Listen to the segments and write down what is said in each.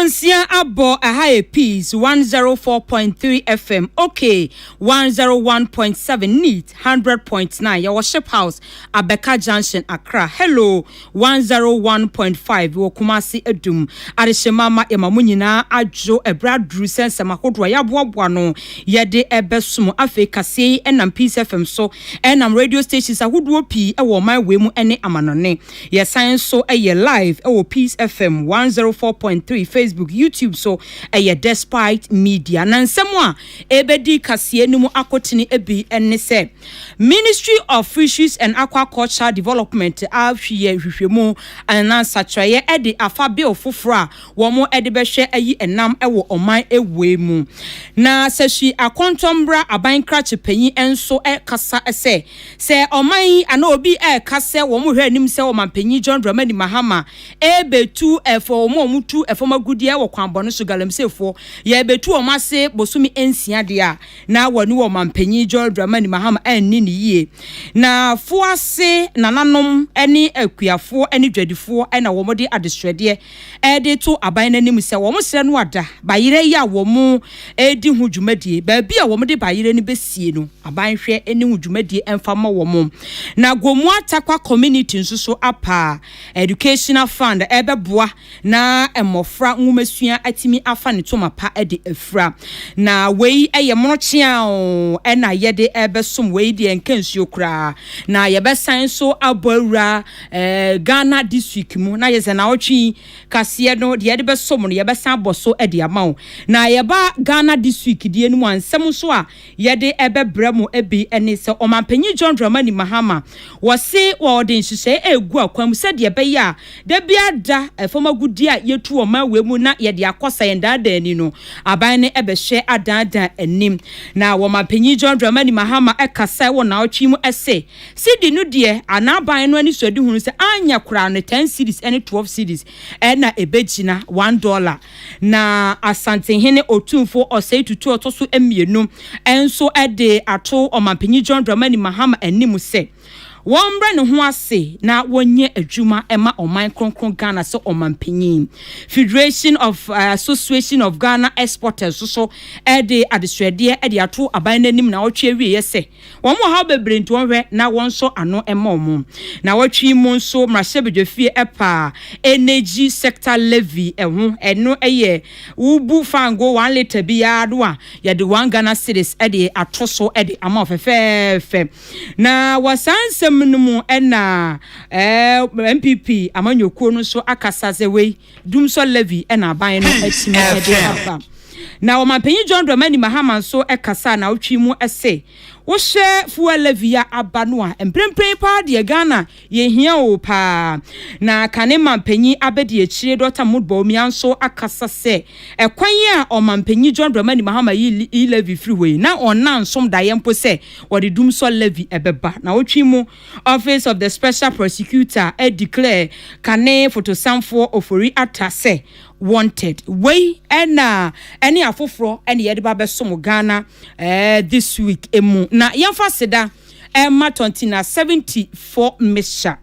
Nansia abo a high piece 104.3 FM. Okay, 101.7 neat 100.9. Your ship house Abeka Junction Accra. Hello 101.5 wo Kumasi Edum. Arishemama emamunyina ajo ebra dru sense makodwa ya boaboa no yede ebesumo Africa say enam Peace FM so enam radio stations ahodo pi e wo my we mu ene amanone. Ye science so e live e wo Peace FM 104.3 Facebook, YouTube, so despite media. Nansemo ebedi kase enimu akotini ebi enne se Ministry of Fisheries and Aquaculture Development afie hwehwemu anansa traye ede afa bill fofora wo mo ede behwe ayi enam ewo oman ewe mu na sashi akontombra abankra chepanyi enso kasa ese se oman ana obi kase wo mo hwe anim se wo mampanyi John Dramani Mahama ebetu efo mo mutu efoma gudie wo kwanbone so galamsefo ye betu o mase bosumi ensia de a na woni wo mampanyi John Dramani Mahama anni ni yie na foase nananom eni akuafo eni dwadifo ena wo mode adestwede de to aban nanim se wo mo sre no ada bayire ya wo mo edi hu dwumadie ba bia wo mode bayire ni besie no aban hwe eni hu dwumadie emfama wo mo na gomu atakwa community nsuso apa educational fund ebeboa na emofra nwumasua atimi afa ne to mapa de afra na wei eye monochia o ena yede ebesom wei de enkansuo kura na yebesan so abawura Ghana district mu na yeze na otwi kase no de yede besom no yebesan aboso de amawo na yeba Ghana district de enu ansem so a yede ebebrɛ mu ebi ene se omampanyi John Dramani Mahama wose wo de nhyehyɛ egu akwam se de beya da bia da efoma gudi a yetu oma we mu na yede akosa yenda da ani no aban ne ebehwe adada anim na omampanyi John Dramani Mahama ekasa wo na otwi mu ese sidi no de anaban no ani sodi hunu se anya kura no 10 cedis ene 12 cedis na ebegina $1 na asante hene otumfo osei tutu otoso emienu enso ede ato omampanyi John Dramani Mahama anim se Wombre no ho ase na wonye adwuma ema oman kronkron Ghana se omampanyin Federation of Association of Ghana Exporters so ede adeswede ede ato aban nanim na wotwe wie se womo ha bebre nto hwe na wonso ano ema omo na wotwe mu nso mrahye epa energy sector levy eho eno eye ubu fango 1 liter bia do a yede 1 Ghana cedis ede atoso ede ama ofefefe na wasanse mnumu ena MPP amanyokuo no so akasa zewe dumso levy ena aban no atimi ede aba na omampanyi John Dramani Mahama so ekasa na otwi mu ese wo hye fuel levy ya aba no a emprempren pa de Ghana ye hia o pa na kane mampanyi abedi ekire Dr. Mudbo mianso akasa se ekwan a omampanyi John Dramani Mahama yi levy freeway na ona nsom da yempo se wode dumso levy ebeba na otwi mu office of the special prosecutor declare kane photosamfo ofori atase wanted way ena any afoforo ene yede ba besom Ghana this week emu na yemfa seda emma 74 mesha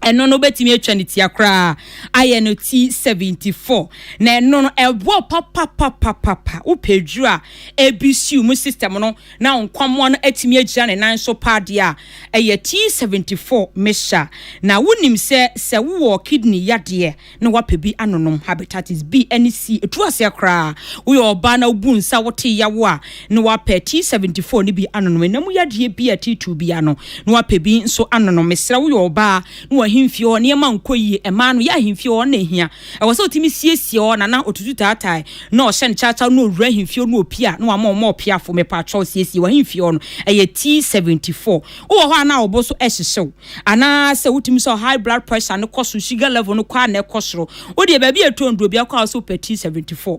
eno no betimi atwaniti akra aye no T74 na eno no ebo papa upedru a ebisiu mu system no na nkwamo no atimi agira ne nan so pade a eye T74 mesha na wonim se wo kidney yade na wapebi anonom hepatitis B and C etu ase akra wo oba na obunsa wote yawo a na wape T74 ni bi anonom na mu yade bi a T2 bi ano na wapebi nso anonom mesra wo oba na himfio ne ma nkoyi ema no ya himfio na ehia e wo se otimi siesie o na otutu tatai na o hye nchacha no owura himfio no opia na wa mo opia fo me pa tro siesie wa himfio no eye T74 wo ho ana obo so ehyehew ana se wotimi so high blood pressure no koso sugar level no kwa na ekosoro wo de ba bi etondro bia kwa so T74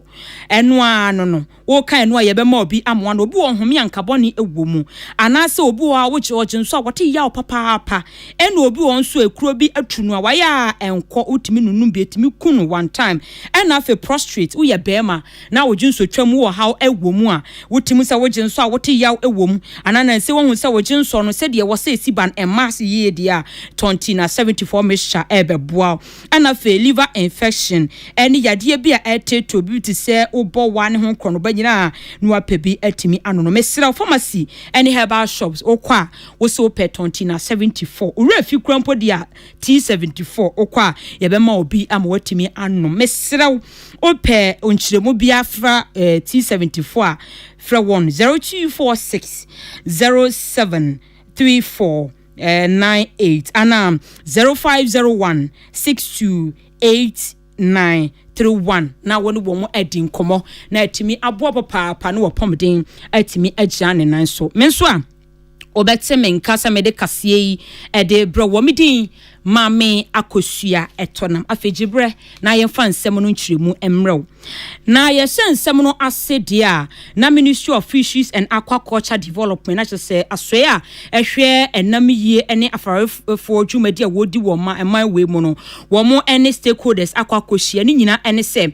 eno ano no wo kan no ye be ma obi amwa no obi wo home ankaboni ewo mu ana se obi wo a wo che nso a wote ya papa eno obi wo nso ekuro bi atunu a waya enko utimi nunum bi etimi kunu one time and afi prostrate wo ye bema na wo jinso twam wo how ewo mu a wotimi se wo jinso a wote yaw ewo mu anana se wo hu se wo jinso no se de wo se siban mass ye dia 20 na 74 mixture ebeboa ana afi liver infection eni yade bi a eteto bi ti se obo wane ho krono banyina no apebi atimi anono mesra pharmacy eni herbal shops okwa wo se ope 20 na 74 ure fi krampo dia T74 okwa yebema obi ama watimi anono mesra ope onchiremu biafra T74 a fra 0246 0734 98 ana 0501 628931 na woni wo mo adi nkomo na atimi aboa papa na wo pomden atimi agya ne nan so menso a obetse menkasa mede kasie yi ede bro wo midin mame akosua etonam afegibre na yemfa nsem no nkyiremu emrew na yehye nsem no asede a na Ministry of Fisheries and Aquaculture Development na say asoe a ehwe enam yie ene afarefo dwumadi a wodi wo ma eman we mu no wo mo ene stakeholders akwakohia ni nyina ene se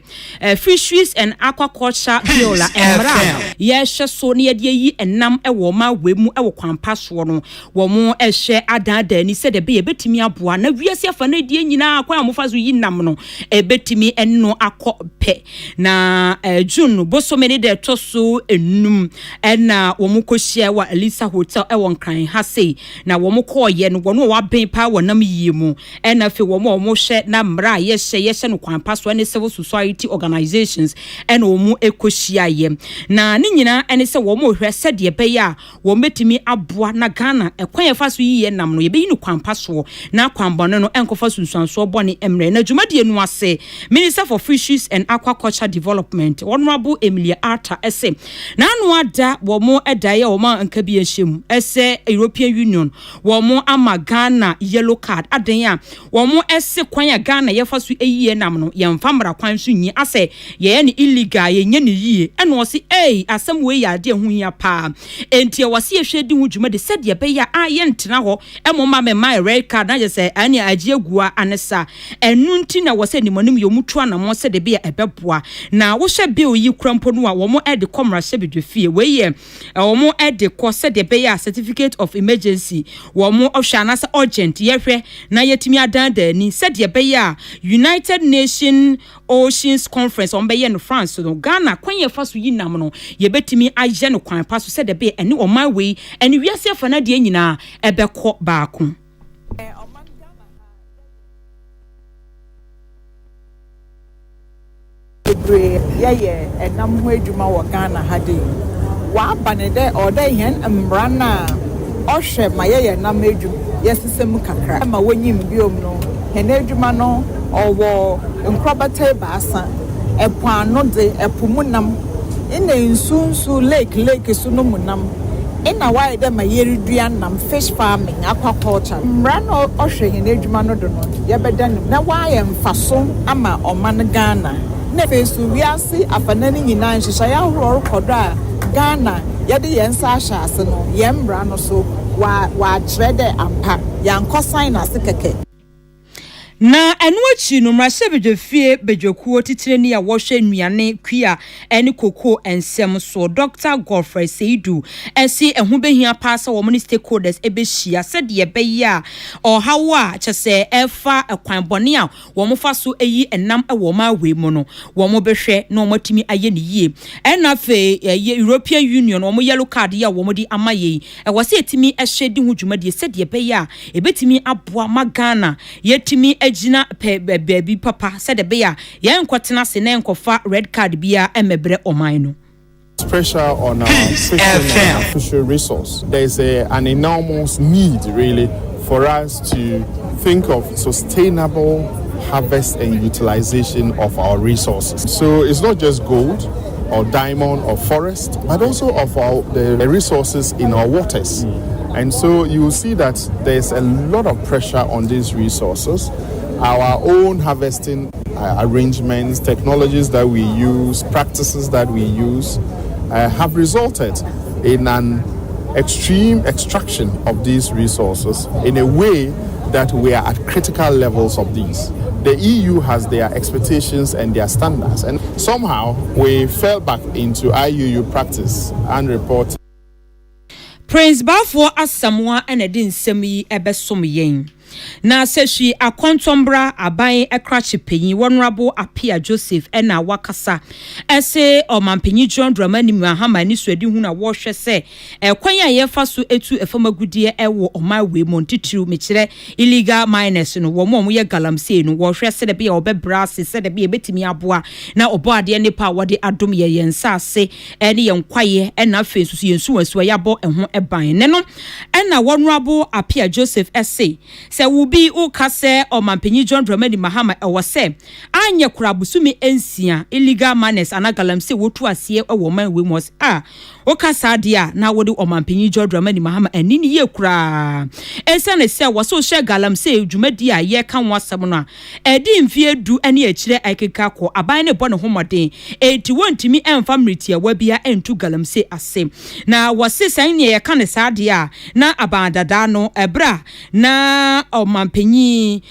Fisheries and Aquaculture Bill la emra yehye so ne yede yi enam ewo ma we mu ewo kwampa so no wo mo ehwe adada ni se de be betimi aboa na wiase afa na die nyina akwa amofa so yi nam no ebetimi enno akɔpe na June bosomeni de toso enum na wo mo kohyia wa Elisa Hotel won kan ha sei na wo mo kɔɔye no wono wa ben pa wonam yie mu na fe wo mo hwɛ na mra yɛhyɛ no kwampa so ne civil society organizations na wo mo ekohyia ye na ne nyina ne se wo mo hwɛ sɛ de be ya wo metimi aboa na Ghana ekwan yɛfa so yie nam no yɛbɛyi no kwampa so na kwambɔne no enkofa sunsuanso bɔne emre na dwumadie no ase Minister for Fisheries and Aquaculture Development Honorable Emilia Arta ese na anu ada wo mo edaye wo ma anka bi ahyem ese European Union wo mo ama Ghana yellow card aden a wo mo ese kwan ya Ghana yefa so eyie nam no yemfa mra kwan so nyi ase ye ne illegal ye nye ne yie eno se asem we ya de hu ya pa enti wo se ehwe di hu dwuma de se de be ya aye ntena ho emo ma me my red card na je se ani agye gua anesa enu nti na wo se ni monim yo mutu ana mo se de be ya ebeboa na wo hwe be oyi krampo no a wo mo ede komra hye bedwefie we ye wo mo ede ko se de be ya certificate of emergency wo mo ohwa na se urgent ye hwe na yetimi adanda ni se de be ya United Nation Oceans Conference on be ye no France no Ghana kwan ye fa so yi nam no ye betimi agye no kwan pa so se de be ene o my way ene wiase afa na de nyina ebekọ baako yeah, enam ho adwuma wo Ghana ha de wa banede oda hen mrana ohwe ma ye nam adwum yesesem kakra ma wonyim biom no hen adwuma no owo nkrobata baasa epo ano de epo munam ina nsunsu lake so no munam ina why de ma yeredua nam fish farming aquaculture mrana ohwe hen adwuma no do no ye bedan na why emfaso ama oman Ghana Nefesu wiase afanani nyina nhyehyɛ ya horo kodo a Ghana yɛde yɛn sa ahyɛ ase no yɛmbra no so wa kyerɛ dɛ ampa yɛnkɔ na ase kɛkɛ na enu achi no mrase bedwefie bedwekuo titire ni ya wohwe nnuane kwia ene koko ensem so Dr. Godfrey Seidu esi ehu behia paasa wo mini stakeholders ebehia sede ye beya ohawa kyese efa ekwan bone a wo mo fa so eyi enam ewo ma we mu no wo mo behwe na wo matimi aye ne yie ena fe European Union wo mo yellow card ya wo mo di amaye e wo se etimi ehwe di hu dwumade sede ye beya ebetimi aboa magana yetimi agina baby papa said the bear yan kwatena se na enkofa red card bia emebre oman no pressure on our fishing and fishery resource. There's an enormous need really for us to think of sustainable harvest and utilization of our resources. So it's not just gold or diamond or forest, but also of the resources in our waters. And so you will see that there's a lot of pressure on these resources. Our own harvesting arrangements, technologies that we use, practices that we use have resulted in an extreme extraction of these resources in a way that we are at critical levels of these. The EU has their expectations and their standards, and somehow we fell back into IUU practice and report. Prince Bafo Asamoah and Edin Semi Ebesomiyen. Na seshi akontombra aban ekrachi penyi Honorable Apia Joseph ena wakasa ese omampenyi John Dramani Mahama ni swedi hu na wo hwe se kwanya yefa so etu efamagudie ewo omawe montitiru mekire illegal miners no wo mo ye galamsey no wo hwe se de bia obebra se de bia betimi aboa na obode ne pa wode adom ye yensa ase ene ye nkwaye ena fesusu yensu asu yabo eho eban ne no ena Honorable Apia Joseph ese se wubi ukase omampenyi John Dramani Mahama ewose anye kurabusumi ensia illegal miners anagalamse wotu asie ewo man we mos ukasa dia na wodi omampenyi John Dramani Mahama enini ye kura ensa ne se woso hye galamse dwumadi a ye kan wasam no edi mfie du ene akire aikeka ko aban ne bɔ ne homoden enti wontimi emfa mritia wabia entu galamse ase na wose san ne ye kan ne sadia na abandada no ebra na omampenyi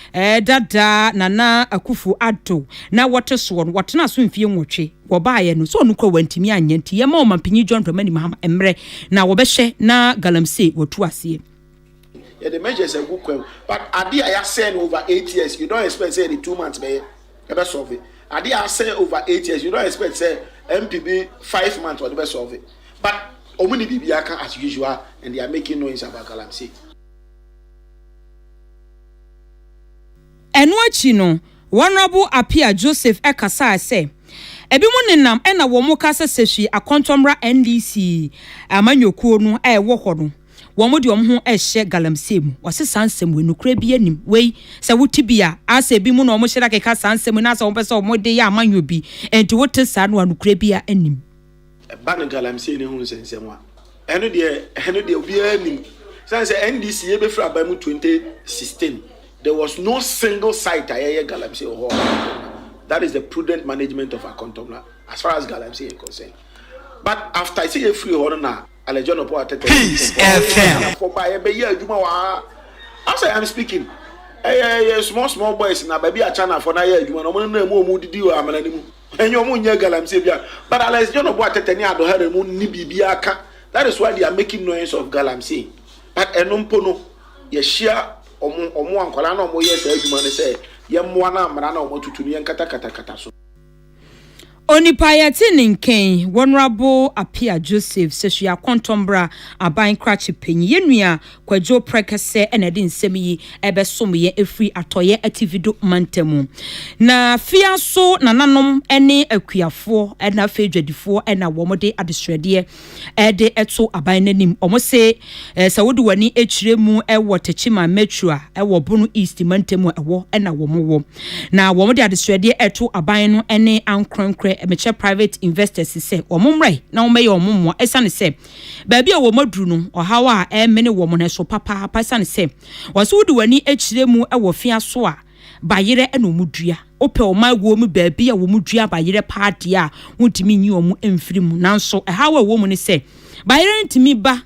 dada nana akufu ado na wote so no wotena so mfie nwotwe wobaye no so nukọ wantimi anyanti ye ma omampenyi John Dramani Mahama emre na wobehye na galamse wotu ase. Yeah, the measures are good, but Adi I saying over 8 years, you don't expect say the 2 months may ever solve it. Adi I say over 8 years, you don't expect say MPB 5 months or the best solve it. But Omuni Bibiaka as usual, and they are making noise about galamsey. Enwachi no Honorable Apia Joseph ekasa say ebi mu nenam ena wo mu kasa seshi akontomra NDC amanyokuo no wo ho no wo mu de wo ho ehye galamsey mu wose sansem we nukura bi anim wei se wotibia asa ebi mu no mo hyira keka sansem na asa wo pese wo de ya amanyo bi enti wote sa no nukura bi anim ban galamsey ne hu nsensem wa eno de obi anim sanse NDC ye be fra ba mu 2016 there was no single site aye galamsey ho. That is the prudent management of our contomla as far as galamsey is concerned. But after I see a free order now, Alejono po atete. Peace FM. For by be year adwuma wa. As I am speaking, small boys na baby a channel for na year adwuma no mo na mu didi o amanani mu. Enyo mo nya galamsey bia. But Alejono po atete ni ado here mu ni bibia aka. That is why they are making noise of galamsey. But enumpo no ye share omo ankwala na omo yes adwuma ne say yemwa na amara na omo tutunu yen kata so. Onipayati ninken Honorable Apia Joseph sesua kontombra aban krachi penyi yenua kwadwo prekese enedi nsemi ebesomye efri atoye ativido mantemu na fiaso nananom ene akuafo ena fedwadifo ena womode adesrede ede eto aban nanim omose sawodi wani echiremu ewo techima metro ewo bunu east mantemu ewo ena womowo na womode adesrede eto aban no ene ankronkre emeche private investors say omumre na omeye omumwa esane say baabi a womaduru no ohawa a emene womone so papa esane say wasudi wani echiremu ewo fia so a bayire ena omudua ope omagwo mu baabi a womudua bayire party a wontimi nyi omu emfirimu nanso ehawa womu ne say bayire ntimi ba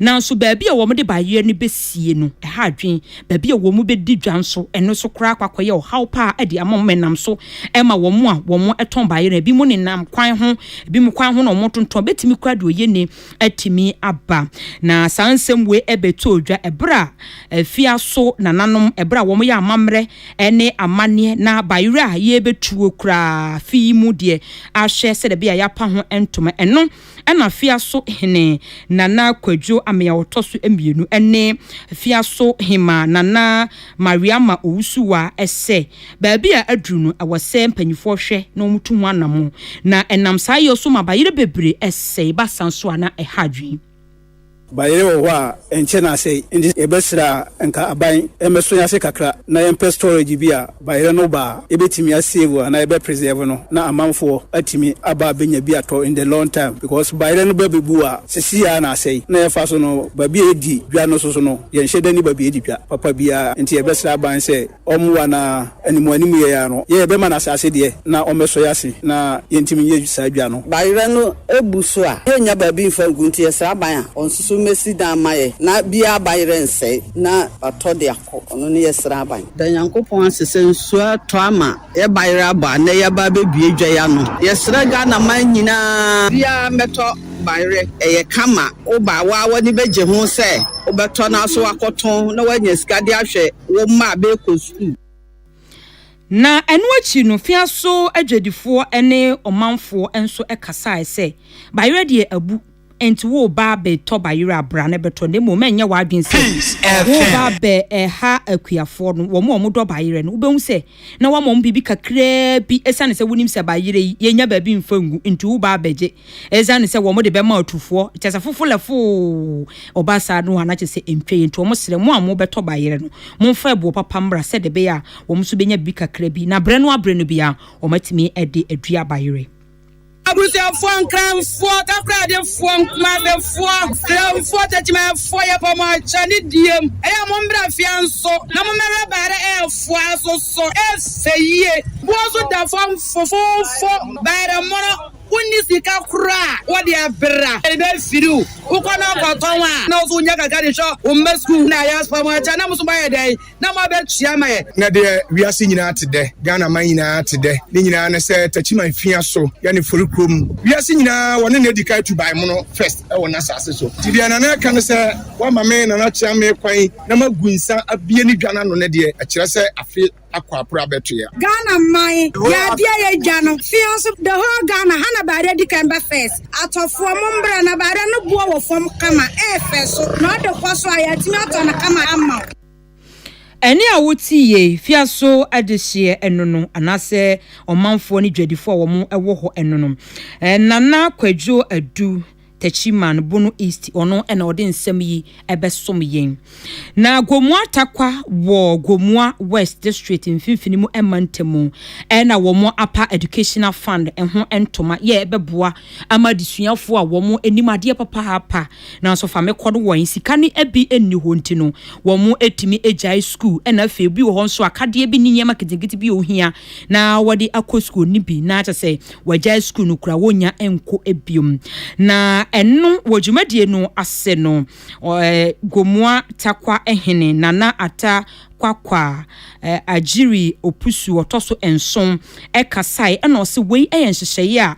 nanso baabi a womde bayire ne besie no ha adwen baabi a womu bedi dwanso eno so kra kwakoye o hawpa ade amommenam so ema womu a womu eton bayire bi mu ne nam kwan ho bi mu kwan ho no motonton betimi kra de oyene atimi aba na sansem we ebeto odwa ebra afia so nananom ebra womu ya amamre ene amane na bayire a ye betuo kra fi mu de ahye se de bia ya pa ho entoma eno ena fia so hene nana kwadwo amya otoso emienu ene fia so hima nana mariama owusuwa ese baabi a aduru no awose mpanyifo hwe na omutu ho anamo na enam sayo so mabayire bebre ese basanso ana ehadwi bayire wo a enche na sei ndi ebesra nka aban emeso ya se kakra na yempe storage bia bayire no ba ebetimi asave na ebe preserve no na amanfo atimi aba benya bia to in the long time because bayire no bebu a sisi ya na sei na yefa so no ba bia edi dwa no so no yenhye dani ba bia edi dwa papa bia enti ebesra aban se omwa na animu ye ya no ye ebe ma na asase de na omeso ya se na yentimi ye sa dwa no bayire no ebuso a yenya ba bi mfa ngunti esra aban a onsusu mesi dan maye na bia bayre nse na atode akọ ono ne yesra ban da Nyankopon asese nsu ato ama e bayre aba na ye ba bebie dwa ya no yesra ga na man nyina bia meto bayre eye kama oba wa woni beje ho se obeto na so akoton na wanya sika de ahwe wo ma be ko school na enu achi no fia so adwadifo ene omanfo enso ekasa ese bayre de abu enti wo ba be to bayre abra na beto ne mo menye wa adwen se wo ba be ha akuafo no wo mo do bayre no wo se na wo mo bibi kakra bi esane se wonim se bayre yenya ba bi mfangu enti wo ba beje esane se wo mo de be ma atufo tese fofulefo obasa no ana che se entwe enti wo mo sere mo amo beto bayre no mo fa ebu papa mbra se de be ya wo mo so benya bi kakra bi na bre no abre no bia wo matimi ede adua bayre Abusia fon kran fo kakra de fon kuma be fo tatima fo ya pa ma chani diem e ya mo mbra fianso na mo mere bare fo so seye bo so da fo bare mo unisika kura wodi abra e be firu ukona kwatonwa na so nya gaga de sho o mesku na ya pa ma chana mo so ba ye na mo be chia ma ye na de wiase nyina tede Ghana man nyina tede ni nyina na se tatima fiaso ya ne forikrom wiase nyina woni na edika tu bai mo no first e wona sase so ti dia na ka no se wa mame na chia me kwan na magunsa abie ni dwana no ne de a kire se afi akwapura beto ya Ghana mai ya dia ya jano fianso the whole Ghana hana bare di kan ba first atofo mombra na bare no buo wo fom kama efeso no de kwaso ayatimi atona kama amma eni awutiye fiaso adehye enono anase omanfo ni dwadifo wo mo ewo ho enono nana kwadwo adu Techiman Bono East ono ena ode nsem yi ebesom yen na Gomua takwa wo Gomua West District mfimfini mu emantemu ena wo mo apa educational fund enho entoma ye ebeboa amadisuafo a wo mo enimade papa hapa na so fa mekodo wo sika ne ebi enni ho ntino wo mo etimi ejai school ena fa bi wo ho nso akade bi ni nyema kitigiti bi ohia na wode akọ school ni bi na acha se wajai school no kura wonya enko ebiom na enu wojumedie no ase no Gomua takwa ehene nana ata kwakwa ajiri opusu otoso enson ekasai ena ose wei eyenhyehyeye a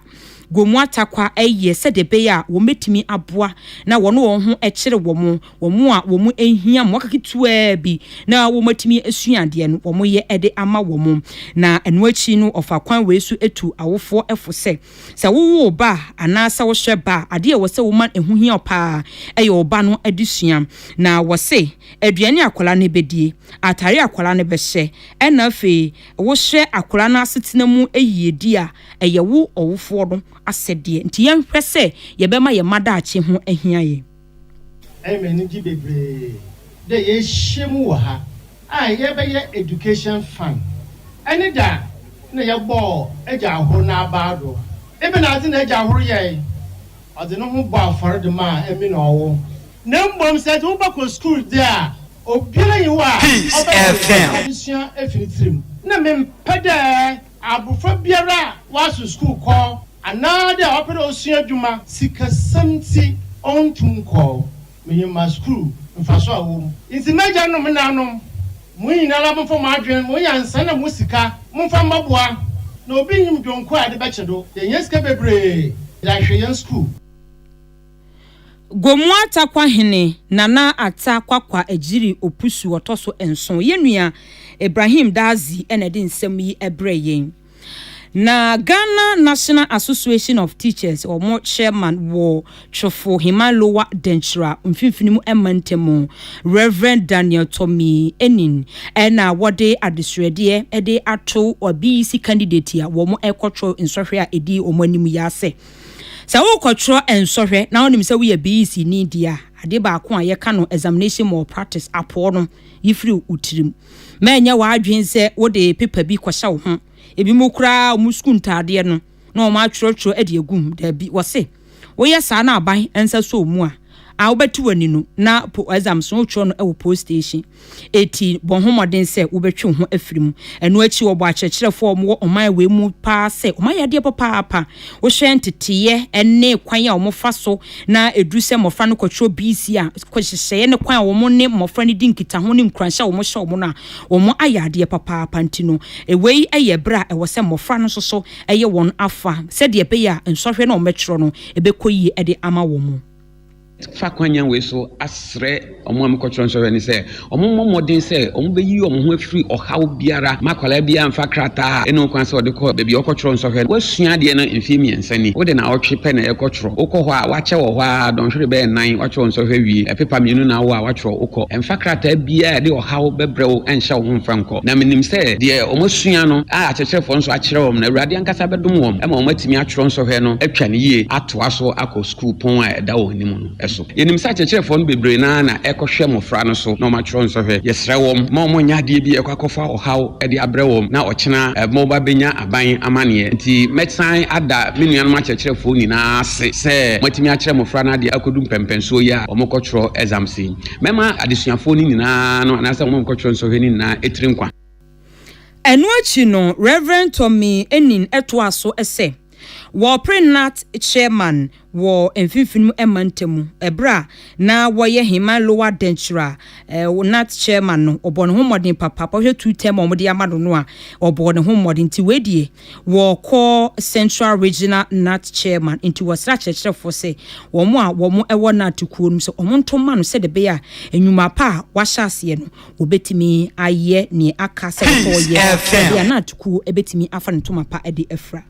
Gomua takwa eye sedebe ya wo metimi aboa na wono wo ho ekire wo mo ehia mo kaketua bi na wo metimi esuade no wo mo ye ede ama wo mo na enu achi no ofa kwan weesu etu awofo efose se wo ba anasa wo hwe ba ade wo se wo man ehuhia opa eye oba no adusua na wo se aduane akola ne bedie atare akola ne behye ena afi wo hwe akola na asetena mu eyiedi a eye wo owofo no asede nti yen hwese ye bema ye madaache ho ahia ye amen ji bebre de ye hyemu wo ha ye be ye education fund ani da na ye bo eja ahoro na abado ebe na adi na eja ahoro ye odi no ho bo aforo de ma emi na owo na mbom se wo ba ko school there obiara yi wa obefm efinitrim na mempede abufra biara wasu school call another opera osua djuma sika samti ontum call me ma school mfaso awo nti meja no me nanom mu nyina la mfo ma adwen mu yansa na mu sika mfa maboa na obi nyim dwonko ade be chedo ye sika bebre ya hweyen school Gomua takwa hene nana ata kwakwa ajiri opusu otoso enson yenua Ibrahim Dazi enede nsem yi ebreyen na Ghana National Association of Teachers or more chairman wo chofo Himalowa Denchra mfimfini mu emantemu Reverend Daniel Tommy Enin ena wode adisrede ede ato obisi candidate ya wo mo ekotro insohwe a edi omanimu yase sa wo kotro ensohwe na onim se wo ye BEC ni dia ade ba ko a ye ka no examination more practice apo no yifri utirim menya wa adwen se wo de paper bi kwahya wo ho ebi mukura omusku ntade no na o ma atwotwo ade agum da bi wo se wo ye sa na aban ensa so mu a a wobetu wani no na exam so tro no e wo post station eti bon homoden se wobetwe ho afirim eno achi wo bo akyerkyerefo mo oman we mu pa se oman yade papa wo hwe ntetiye ene kwan a wo fa so na edu se mofra no kwotro BC a kwahyehye ne kwan a wo ne mofra ne dinkita ho ne nkranhya wo hye wo na wo ayade papa ntino ewei eye bra e wo se mofra no so eye won afa se de be ya nsohwe na o metro no ebekoyi e de ama wo mu fa kwanya we so asre omo am kotro nso ni se omo modin se omo be yi omo ho afiri ohaw biara makwala bia mfa krata eno kwan se ode ko be okotro nso hwe wasua de no mfi miensa ni wo de na otwe pe na ekotro ukọ ho a wache wo ho a don hwere be nan watwe nso hwe wi epepa mienu na wo a watwe ukọ mfa krata bia de ohaw bebrew enhya wo mfa nko na menim se de omo sua no a akyerefo nso akyere wo na awurade ankasa bedum wo ema omo atimi atwro nso hwe no atwa ne yie atoa so akọ school pon a eda wo nimu no so yenim sa kyerefo no bebre na ekohwe mofra no so no matwro nso hwe yesre wom ma omo nyade bi ekwakofa ohaw e de abre wom na ochena mo ba benya aban amane nti metsan ada menuan ma kyerefo ni na se matimi akyere mofra na de akodum pempenso ya omo kotro exam si mema adesuafo ni na no na se omo kotro nso hwe ni na etirinkwa eno achi no Reverend Tommy Enin etoaso ese wo prenat chairman wo emfinfinu emantemu ebra na wo ye hima lower dentura nat chairman no obon ho modern papa hwe 2 term omode amado no a obon ho modern ti wedie wo ko central regional nat chairman into was rachechere for say wo mo ewo nat kuo no so omontoma no se de be a enwuma pa wa hyase no obetimi aye ne aka se ko ye ya nat kuo ebetimi afa ne toma pa ede afra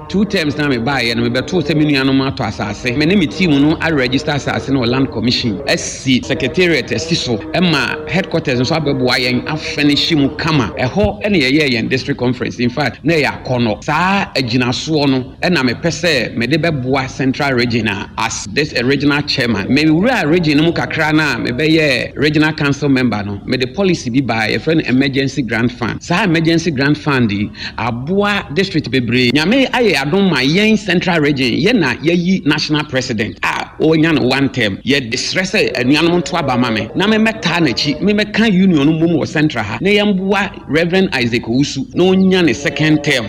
2 terms na me buy na me beto se menuanom ato asase me ne me team no a register asase no land commission SC secretariat estiso ema headquarters nso abebo ayen afinish mu kama eho ene ye district conference in fact na ya kono saa aginaso no na me pese me de beboa central regional as this regional chairman me wura region mu kakra na me be ye regional council member no me the policy bi by a friend emergency grant fund saa emergency grant fund di aboa district bebre nyame aye adon ma yen central region ye na ye national president onya no one term ye distress anuanom to abama me na me meta na chi me meka union no mum wo central ha na ye mboa Reverend Isaac Usu na onya ne second term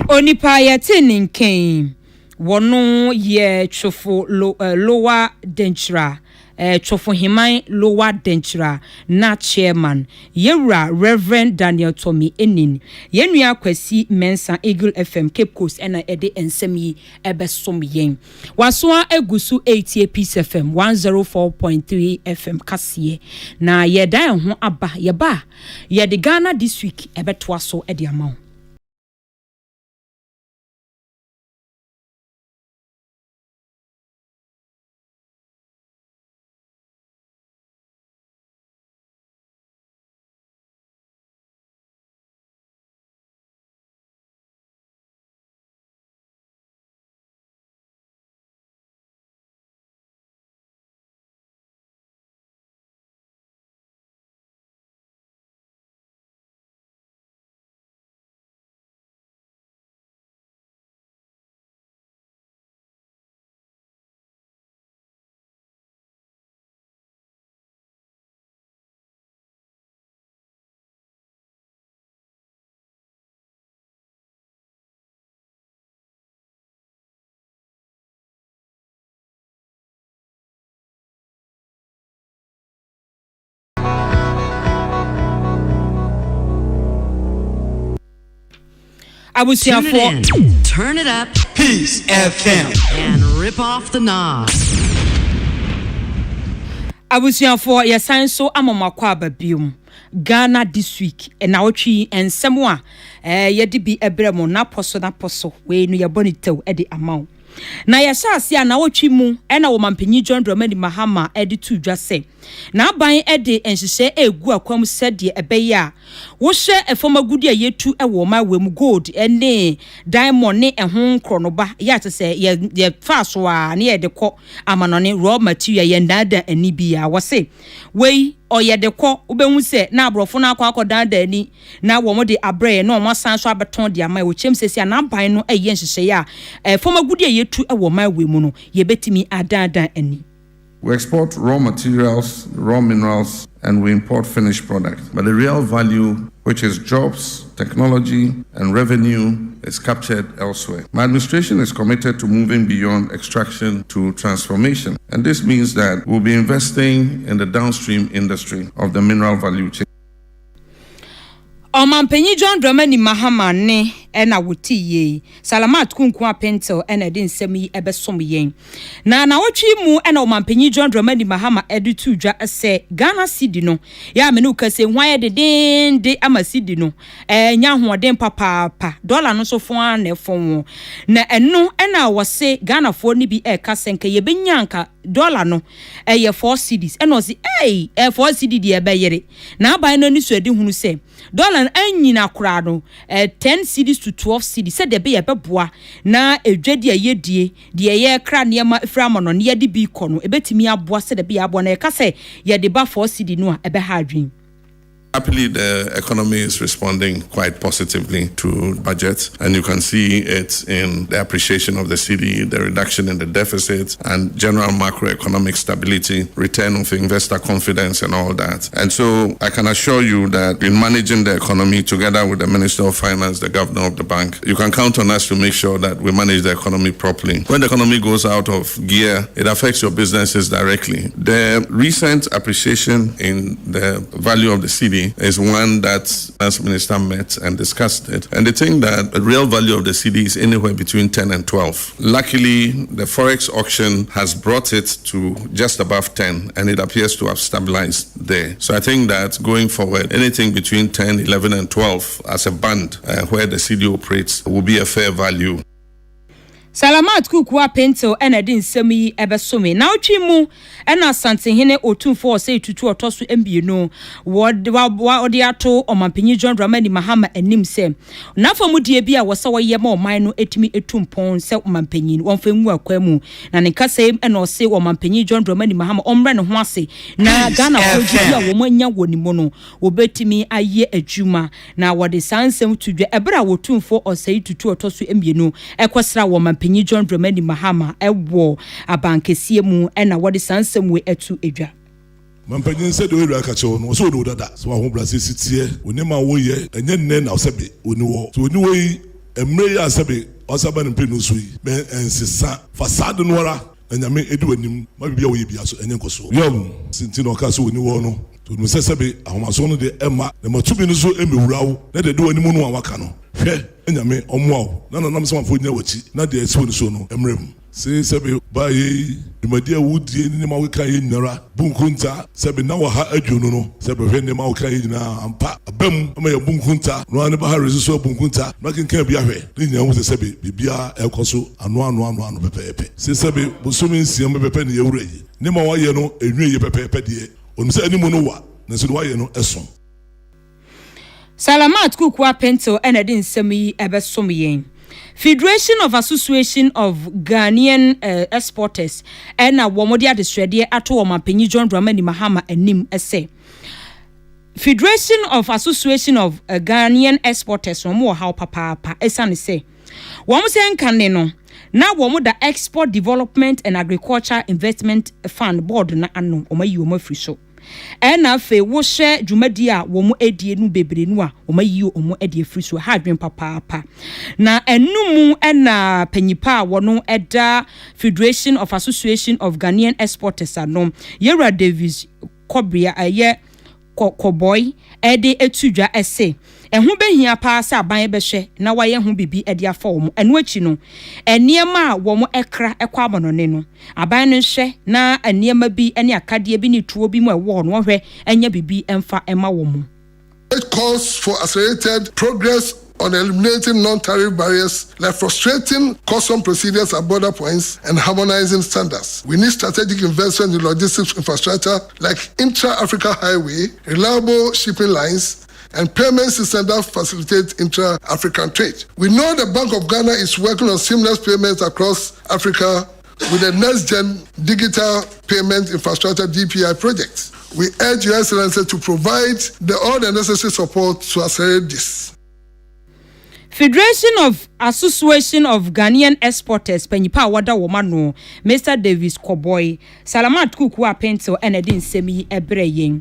onipa ye tininken wono ye twofo lower dentura Chofo Himan Lower Dentura na chairman Yewra Reverend Daniel Tommy Enin Yenua Kwesi Mensa Eagle FM Cape Coast ena ede ensemi ebesom yen wasoa egusu 80 Peace FM 104.3 FM kasie na yedan ho aba yeba ye de Ghana this week ebetoa so ede amaw Turn it up. Peace FM. And rip off the knob. Abusiafo yesan so amamakwa ababium Ghana this week na wotwi ensem a yedi bi ebremo na poso we no yebonitew e de amaw na yesase a na wotwi mu na wo mampanyi John Dramani Mahama e de tu dwase na ban e de enhyehyɛ egu akwam sɛde ebeye a wo hye efomagudi a yetu e wo ma wem gold ene diamond ne ehon kronoba ya tese ye fa so a ne ye de kɔ amanone raw material ye ndada ani bia wo se wei oye de kɔ wobɛhu sɛ na abrɔfo no akɔ akɔdan dani na wɔn de abrɛ na wɔn asan so abeton de ama wɔkyem sɛsia na ban no ɛyɛ nhyehyɛ a fɔm agudi a yɛtu ɛwɔ man we mu no yɛbɛtumi adandan ani. We export raw materials, raw minerals, and we import finished products. But the real value, which is jobs, technology, and revenue, is captured elsewhere. My administration is committed to moving beyond extraction to transformation. And this means that we'll be investing in the downstream industry of the mineral value chain. Omampenyi John Dramani Mahama ne ena woti ye Salamat kunku apentel ena de nsem yi ebesom yen na wotwi mu ena Omampenyi John Dramani Mahama editu dwa ese Ghana cedi no ya me no kase hwan ye de ama cedi no nya hoden papa dollar no so fon na fon na eno ena wose Ghana fo ni bi e kase nka ye benyanka dollar no ye 4 cedis ena osi 4 cedi de ebe yere na aban no ni so edi hunu se dollar anyina kura no 10 cedis to 12 cedis said de be yebeboa na edwadi ayedie de ye kra ne ma frama no ne ye de bi kɔ no ebetimi aboa said de be aboa na ye ka se ye de ba 4 cedi no a ebe ha adwin. Happily, the economy is responding quite positively to budget, and you can see it in the appreciation of the cedi, the reduction in the deficit, and general macroeconomic stability, return of investor confidence, and all that. And so I can assure you that in managing the economy together with the Minister of Finance, the Governor of the Bank, you can count on us to make sure that we manage the economy properly. When the economy goes out of gear, it affects your businesses directly. The recent appreciation in the value of the cedi is one that as Minister met and discussed it. And they think that the real value of the cedi is anywhere between 10 and 12. Luckily, the Forex auction has brought it to just above 10, and it appears to have stabilized there. So I think that going forward, anything between 10, 11, and 12 as a band where the cedi operates will be a fair value. Salamat kukuwa pento ena di nsem yi ebesome na otwi mu ena santenhene otumfo se tutu otoso mbienu wode ato Omampenyi John Dramani Mahama anim se na famudie bi a wose woye ma oman no etimi etumpon se Omampenyi wonfa mu akwamu na ne kase ena ose Omampenyi John Dramani Mahama omre ne ho ase na Ghana koju bi a wo manya woni mu no obetimi aye adwuma na wode sansem tudwa ebra wotumfo ose tutu otoso mbienu ekosra Omampenyi John Dramani Mahama ewo abankesie mu ena wode sansem we etu edwa. Mampenyin said the way I catch on was so do that. So I won't blast it here. We never wo ye and yen nen now sabi oni wo. So oni way emre ya sabi osaba ne penu so yi. Me ensisa fasade no ara anyame edu anim ma bibia wo ye bia so enyen koso. Yom sintino ka so oni wo no. To no sabi ahomaso no de ema na matubi no so emewurawo na de do anim no awaka no. Hwe anyame omoawo na nam so amfo nya wachi na de esi woni so no emrem. Se sabi ba ye dumadia wudie ni ma weka ye nyara bunkunta sabi na wa ha adwunu no sabi hwe ni ma weka ye nyina ampa abam ma ye bunkunta no ane ba ha reso bunkunta makinka bia hwe ni nya hu sabi bibia ekoso ano pepepe se sabi bosumi nsiam pepepe ne ye wura yi ni ma wa ye no enwe ye pepepe de onu se ani mu no wa na se wa ye no esom. Salamat kukuwa pento ena di nsem yi ebesom yen. Federation of Association of Ghanaian Exporters ena womodi adesrede ato Omampenyi John Dramani Mahama anim ese Federation of Association of Ghanaian Exporters wo ha papa esane se wom se nkane no na womo da Export Development and Agriculture Investment Fund board na ano omayi omafri so ena fe wo hye dwumadi a wo mu edie nu bebre nu a wo mayi wo mu edie firi so ha adwen papa na enum ena panyipa a wono eda Federation of Association of Ghanaian Exporters anom Yera Davis Kobria aye koboy ede etudwa ese ehu behia pa sa aban behwe na waye hu bibi ede afa wo enu achi no eniema a wo mo ekra ekwa abonone no aban no hwe na eniema bi ene akade bi ni tuo bi mu ewo no hwe enya bibi emfa ema wo mo. It calls for accelerated progress on eliminating non-tariff barriers like frustrating custom procedures at border points and harmonizing standards. We need strategic investment in logistics infrastructure like intra-Africa highway, reliable shipping lines, and payment systems that facilitate intra-African trade. We know the Bank of Ghana is working on seamless payments across Africa with the next-gen digital payment infrastructure DPI project. We urge Your Excellency to provide all the necessary support to accelerate this. Federation of Association of Ghanaian Exporters Penyipa Wada Womano Mr. Davis Koboy Salamat Kuku Apento Enedin Semi Ebreyin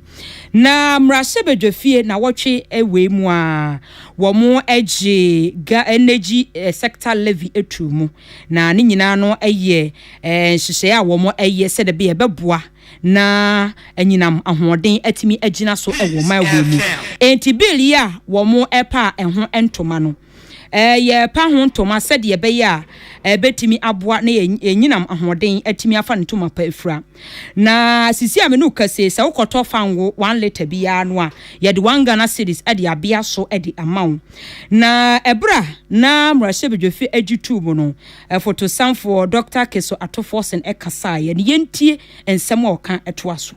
na mrasebedwefie na woche ewe mu a womo eje energy sector levy etumu na ne nyina no eye hyehyɛ a womo eye sɛ de be ebeboa na enyinam ahoden atimi agina so ewo ma wemu enti bill ya womo epa eho entoma no ye pa ho ntoma said ye be ya betimi aboa na enyinam ahoden atimi afa ntoma pa efura na sisi amenu kase se wokoto fango 1 liter bia no a ye de 1 Ghana cedis ade abia so ade amaw na ebra na mrashe bedwefi agitu mu no photo samfo Dr. Keso Atoforsen ekasa ye ne yentie ensem oka etoaso.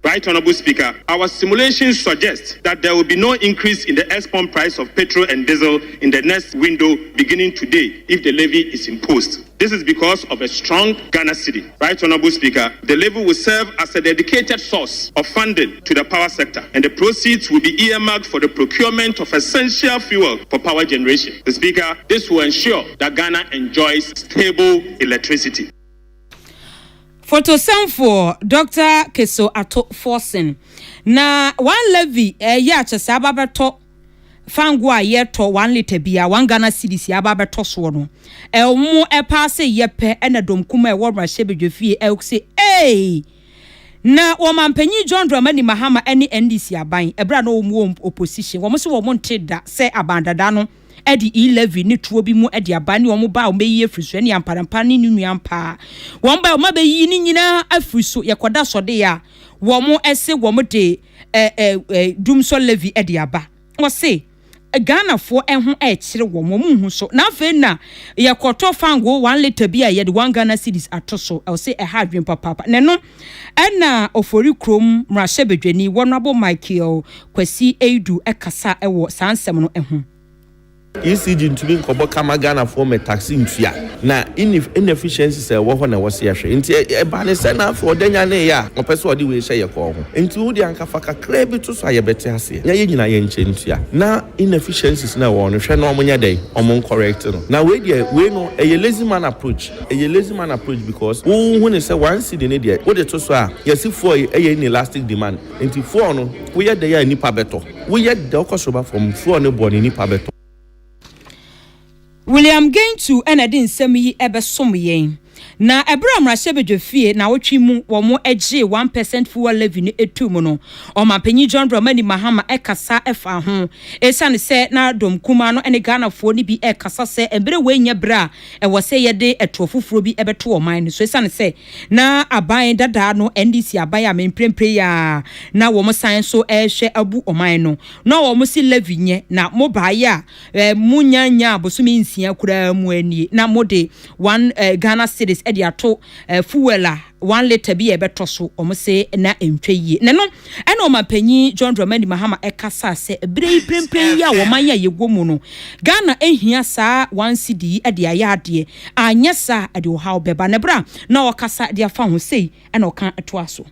Right, Honorable Speaker, our simulations suggest that there will be no increase in the export price of petrol and diesel in the next window beginning today if the levy is imposed. This is because of a strong Ghana cedi. Right, Honorable Speaker, the levy will serve as a dedicated source of funding to the power sector, and the proceeds will be earmarked for the procurement of essential fuel for power generation. The Speaker, this will ensure that Ghana enjoys stable electricity. Photo for Dr. Keso Atoforsen na 1 levy ya chese ababeto fangwa yeto 1 liter bia 1 Ghana cedis ya ababeto so no mu pass yepe na domkuma e wobra shebedwefie se na womampanyi John Dramani Mahama ene NDC aban ebra na wo opposition wo se wo monte da se abandada no edi 11 ni tuo bi mu edi abani wo ba o meyi afriso ne amparampa ne nuampa wo ba o ma be yi ni nyina afriso yekoda sode ya wo mo ese wo mo de dumso levy edi aba wo se Ghana for enho kire wo mo hu so na fe na yekoto fango 1 liter bia ye de 1 Ghana cedis atoso o se ha adwen papa ne no na ofori krom mrahye bedwani wonabo Michael Kwasi Eidu ekasa ewo sansem no eho ECG ntumi nkobo kama Ghana for me taxi ntua na inefficiencies e wo ho na wo se ahwe nti e ba ne se na for danya ne ya opese odi we hye ye ko ho nti wo di ankafa kakra bi to so ayebete ase ya ye nyina ye nche ntua na inefficiencies na wo no hwe na omunya dai omon correct no na we dia we no e lazy man approach because wo hu ne se one cedi ne dia wo de to so a yesi for e ye inelastic demand nti for no wo ye de ya nipa beto wo ye de okosoba from for no bo ni nipa beto William Gaintu enedi nsem yi ebesom yen na ebra mrahye bedwefie na wotwi mu wo mo eje 1% fuel levy ne etum no omampanyi John Dramani Mahama ekasa efa ho esane se na domkuma no ene Ghana fo ni bi ekasa se embre wenya bra e wo se yede etofufuro bi ebeto o man so esane se na aban dada no NDC aban ya memprempre ya na wo mo san so ehwe abu o man no na wo mo si levy nye na mo baaya munyanya abosumi nsia kura mu ani na mode 1 Ghana cedis edi ato fuela 1 liter bi ebeto so omse na entweye ne no ena omapanyi John Dramani Mahama ekasa se bremprempren ya wo man ya yegomu no Ghana ehia saa 1 cedi edi ayade anya saa edi wo hawo beba ne bra na wakasa edi afa ho sei ena oka etoa so.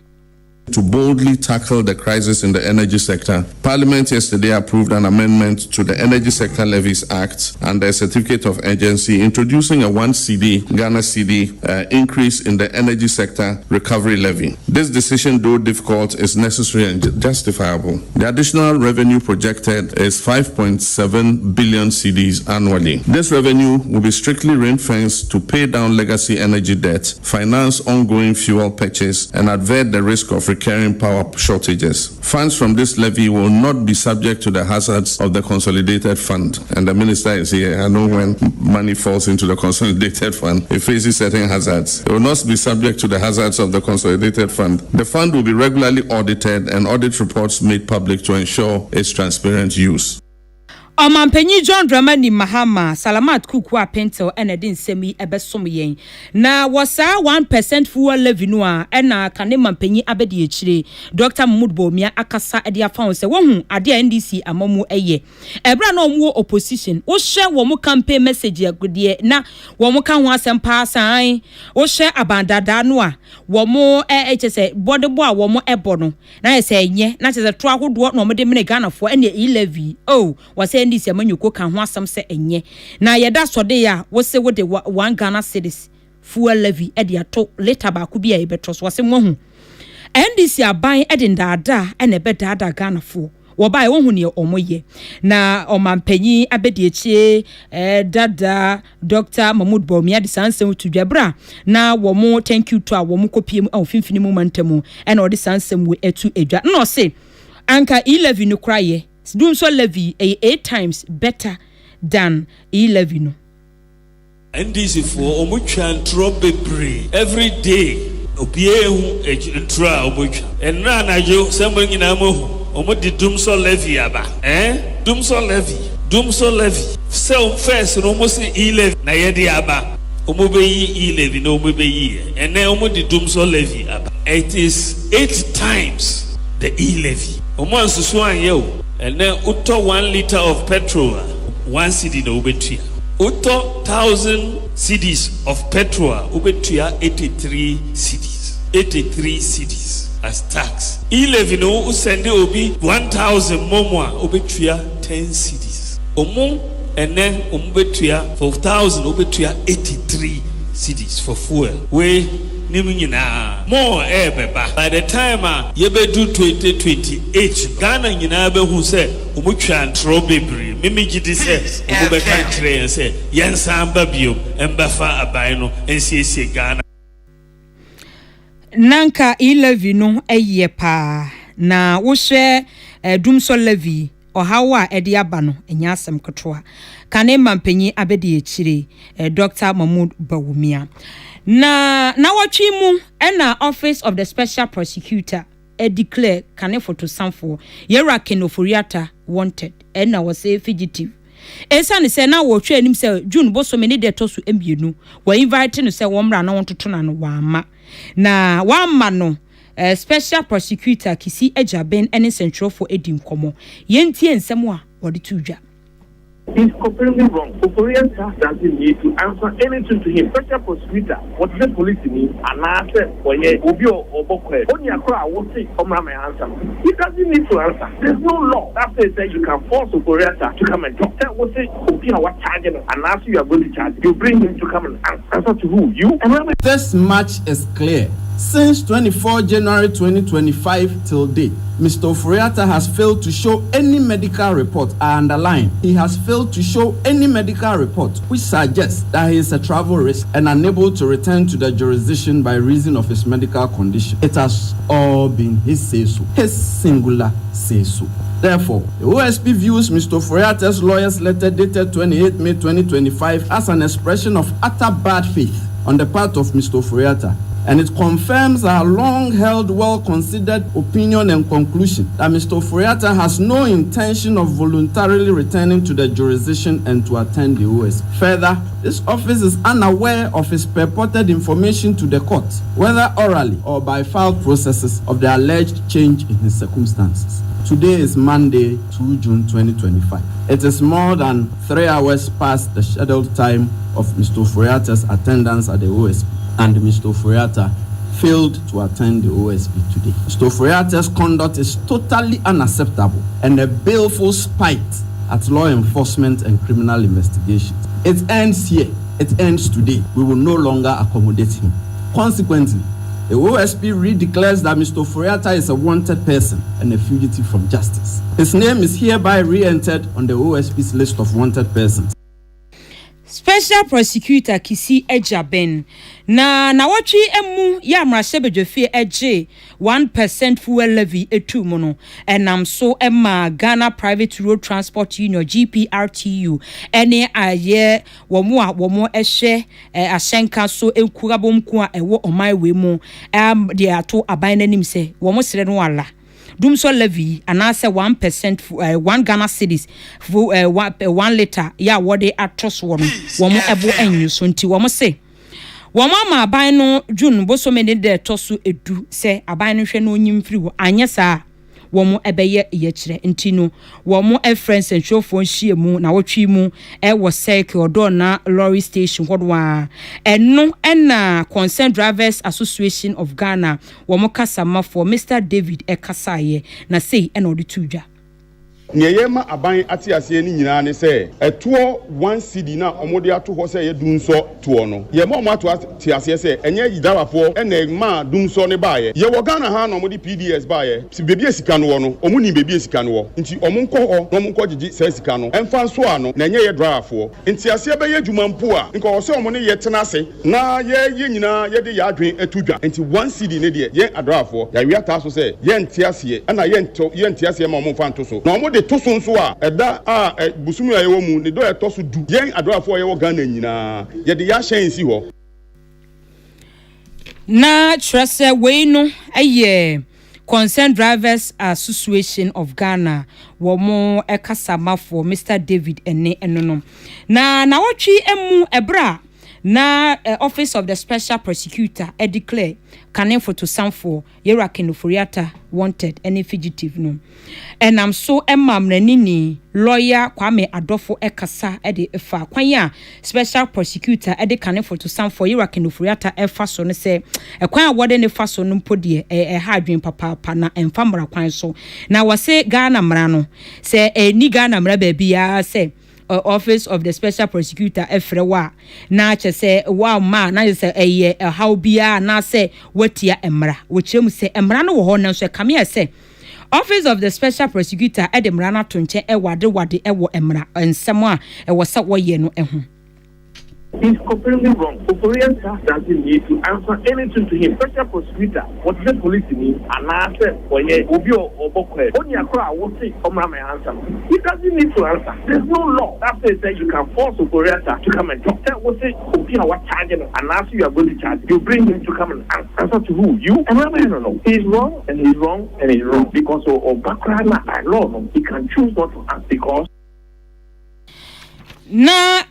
To boldly tackle the crisis in the energy sector, Parliament yesterday approved an amendment to the Energy Sector Levies Act and the Certificate of Urgency, introducing a 1 Ghana cedi increase in the energy sector recovery levy. This decision, though difficult, is necessary and justifiable. The additional revenue projected is 5.7 billion cedis annually. This revenue will be strictly ring-fenced to pay down legacy energy debt, finance ongoing fuel purchase, and avert the risk of recurring power shortages. Funds from this levy will not be subject to the hazards of the consolidated fund. And the minister is here. I know when money falls into the consolidated fund, it faces certain hazards. It will not be subject to the hazards of the consolidated fund. The fund will be regularly audited and audit reports made public to ensure its transparent use. Omampenyi John Dramani Mahama Salamat Kuku Pentel ene din semi ebesom yen na wasa 1% fuel levy no a ena kane mampenyi abedi echire Dr. Mudbomia akasa ede afa se wohu ade NDC amamu eye ebra na omu opposition wo hye wo mu campaign message agudie na wo mu kan ho asempa asan wo hye abandada no a wo mu se bodebo a wo mu ebo no na se enye na se to ahodo no mo de mene Ghana fo ene levy oh wase ndisi amanyuko kan ho asam se enye na yeda sode ya wose wode 1 Ghana cedis fuel levy e de ato liter ba ku bia e beto so wase mohu ndisi aban e de ndada e na bedada Ghana fo wo bai wo hu ne omoye na omampanyi abedi echie dada Dr. Mahmoud Bawumia de sansem tudwabra na wo mo thank you to a wo mo kopiem a ofimfini mu mantamu e na odi sansem we etu edwa no se anka levy no kraye doom so levy 8 times better than levy no NDC for omutwa ntro bebre every day obie hu ntro omutwa enra na jo sembo nyina mo omudi doom so levy aba doom so levy so first no mo say levy na yedi aba omobeyi levy no omobeyi ene omudi doom so levy aba it is 8 times the levy omo ansusu anye o ene uto 1 liter of petrol 1 cedi na obetua uto 1000 cedis of petrol obetua 83 cedis as tax levy no usende obi 1000 momwa obetua 10 cedis omo ene obetua 4000 obetua 83 cedis for fuel we nimunyina more beba by the time ye be do 2028 Ghana nyina be hu se omutwa ntro bebre mimi gidi se obo be country se yensa amba bio embafa aban no ensiesie Ghana nanka levy no eye pa na wo hwe dumso levy ohawa ede aba no enya asem ketoa kane mampanyi abedi echire Dr. Mahmoud Bawumia na watwi mu na office of the special prosecutor declare kane photo samfo yera kenoforiata wanted na was fugitive esane se na wo twa anim se June boso me ne de to so embienu wa invite no se wo mra na wontoto na no wa ama na wa ma no special prosecutor kisi ejaben ene central for edim komo yentie ensem a wode tudwa. He's completely wrong. Prosecutor doesn't need to answer anything to him. Special prosecutor, what the police need, and answer for ye, Obio or Bokwe. Only a crowd will say, come on, my answer. He doesn't need to answer. There's no law that says that you can force a prosecutor to come and talk. That will say, Obio, what charge and ask you are going to charge. You bring him to come and answer to who? You? This much is clear. Since 24 January 2025 till date, Mr. Oforiatta has failed to show any medical report. I underline, he has failed to show any medical report which suggests that he is a travel risk and unable to return to the jurisdiction by reason of his medical condition. It has all been his say-so, his singular say-so. Therefore, the OSP views Mr. Oforiatta's lawyer's letter dated 28 May 2025 as an expression of utter bad faith on the part of Mr. Oforiatta, and it confirms our long-held, well-considered opinion and conclusion that Mr. Oforiatta has no intention of voluntarily returning to the jurisdiction and to attend the OSP. Further, this office is unaware of his purported information to the court, whether orally or by filed processes, of the alleged change in his circumstances. Today is Monday, 2 June 2025. It is more than 3 hours past the scheduled time of Mr. Oforiatta's attendance at the OSP, and Mr. Oforiatta failed to attend the OSP today. Mr. Oforiatta's conduct is totally unacceptable and a baleful spite at law enforcement and criminal investigations. It ends here. It ends today. We will no longer accommodate him. Consequently, the OSP re-declares that Mr. Oforiatta is a wanted person and a fugitive from justice. His name is hereby re-entered on the OSP's list of wanted persons. Special prosecutor kisi ejaben na watwi emu ya mrashe bedwefie eje 1% fuel levy etu no enam so ema Ghana Private Road Transport Union GPRTU ene aye womo ehwe ahyenka so enkurabomku a ewo omai we mu de ato aban nanim se womo sere no ala dum so levy and I say 1% 1 Ghana cedis for 1 liter ya what they atros one ebo enyu so nti wo say wo ma aban no June bo so many de tosu edu say aban no hwe no onyim firi wo anye saa wo mo ebeye ye kire nti no wo mo friends and show phone hie mu na wotwi mu wo cycle odo na lorry station hodwa eno na concerned drivers association of Ghana wo mo kasama for Mr David Ekasaye na sei ena odi tudwa Nyeyema aban ati ase ni nyina ne se eto 1 cd na omode ato ho se ye dunso to no ye mo ato ati ase se enye yidawafo ena ma dunso ne baaye ye wo Ghana ha na omode PDS baaye si bebi esika no no omuni bebi esika no nti omonko ho no omonko gigi se esika no emfa so ano na enye ye drafo nti ase be ye dwuma mpo a nko se omone ye tena ase na ye nyina ye de ya adwen atudwa nti 1 cd ne de ye adrafo ya wi ata so se ye nti ase ena ye nti ase ma omon fa nto so na omode to so nso a eda a busumu ya yewo mu ne do eto so du yen adorafo yewo Ghana nyina ye de ya hyen si ho na trese we no eye concerned drivers association of Ghana wo mo ekasama for Mr David eno na wotwi emu ebra na office of the special prosecutor declare canin photo samfo yera kenoforiata wanted any fugitive no and I'm so emamranini lawyer Kwame Adofo ekasa de efa kwan special prosecutor de canin photo samfo yera kenoforiata efa so no se kwan awode ne fa so no mpodie ha adwen papa na emfa mra kwan so na wase Ghana mra no se ni Ghana mra ba bia se office of the special prosecutor efrewa na che se wa ma na se eye how bia na se watia emra wochirem se emra no wo ho na so kame se office of the special prosecutor edemra na to nche wade ewo emra ensem a ewo se wo ye no eho. He's completely wrong. Korean staff doesn't need to answer anything to him. Special prosecutor, what the police need, and answer for ye, Obio or Bokwe. Only a crowd will say, come on, my answer. He doesn't need to answer. There's no law that says that you can force a Korean staff to come and talk. That will say, Obio, what charge him, and after you are going to charge, you bring him to come and answer to who? You? And I don't know. He's wrong, and he's wrong, and he's wrong. Because of background by law, he can choose not to ask because. Na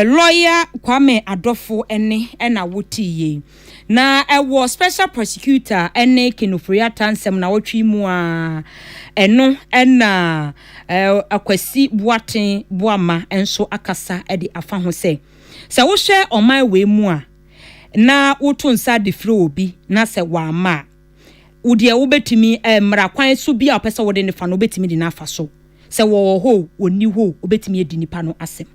lawyer Kwame Adofo ena wotiye na ewo special prosecutor ene kenoforiata nsem na wotwi mu a eno ena akwasi buaten buama enso akasa de afa ho se wo hwe oman we mu a na woto nsa de firi obi na se wa ma wode wobetimi mra kwan so bi a opese wode ne fa no obetimi di na afa so se wo ho oni ho obetimi edi nipa no asem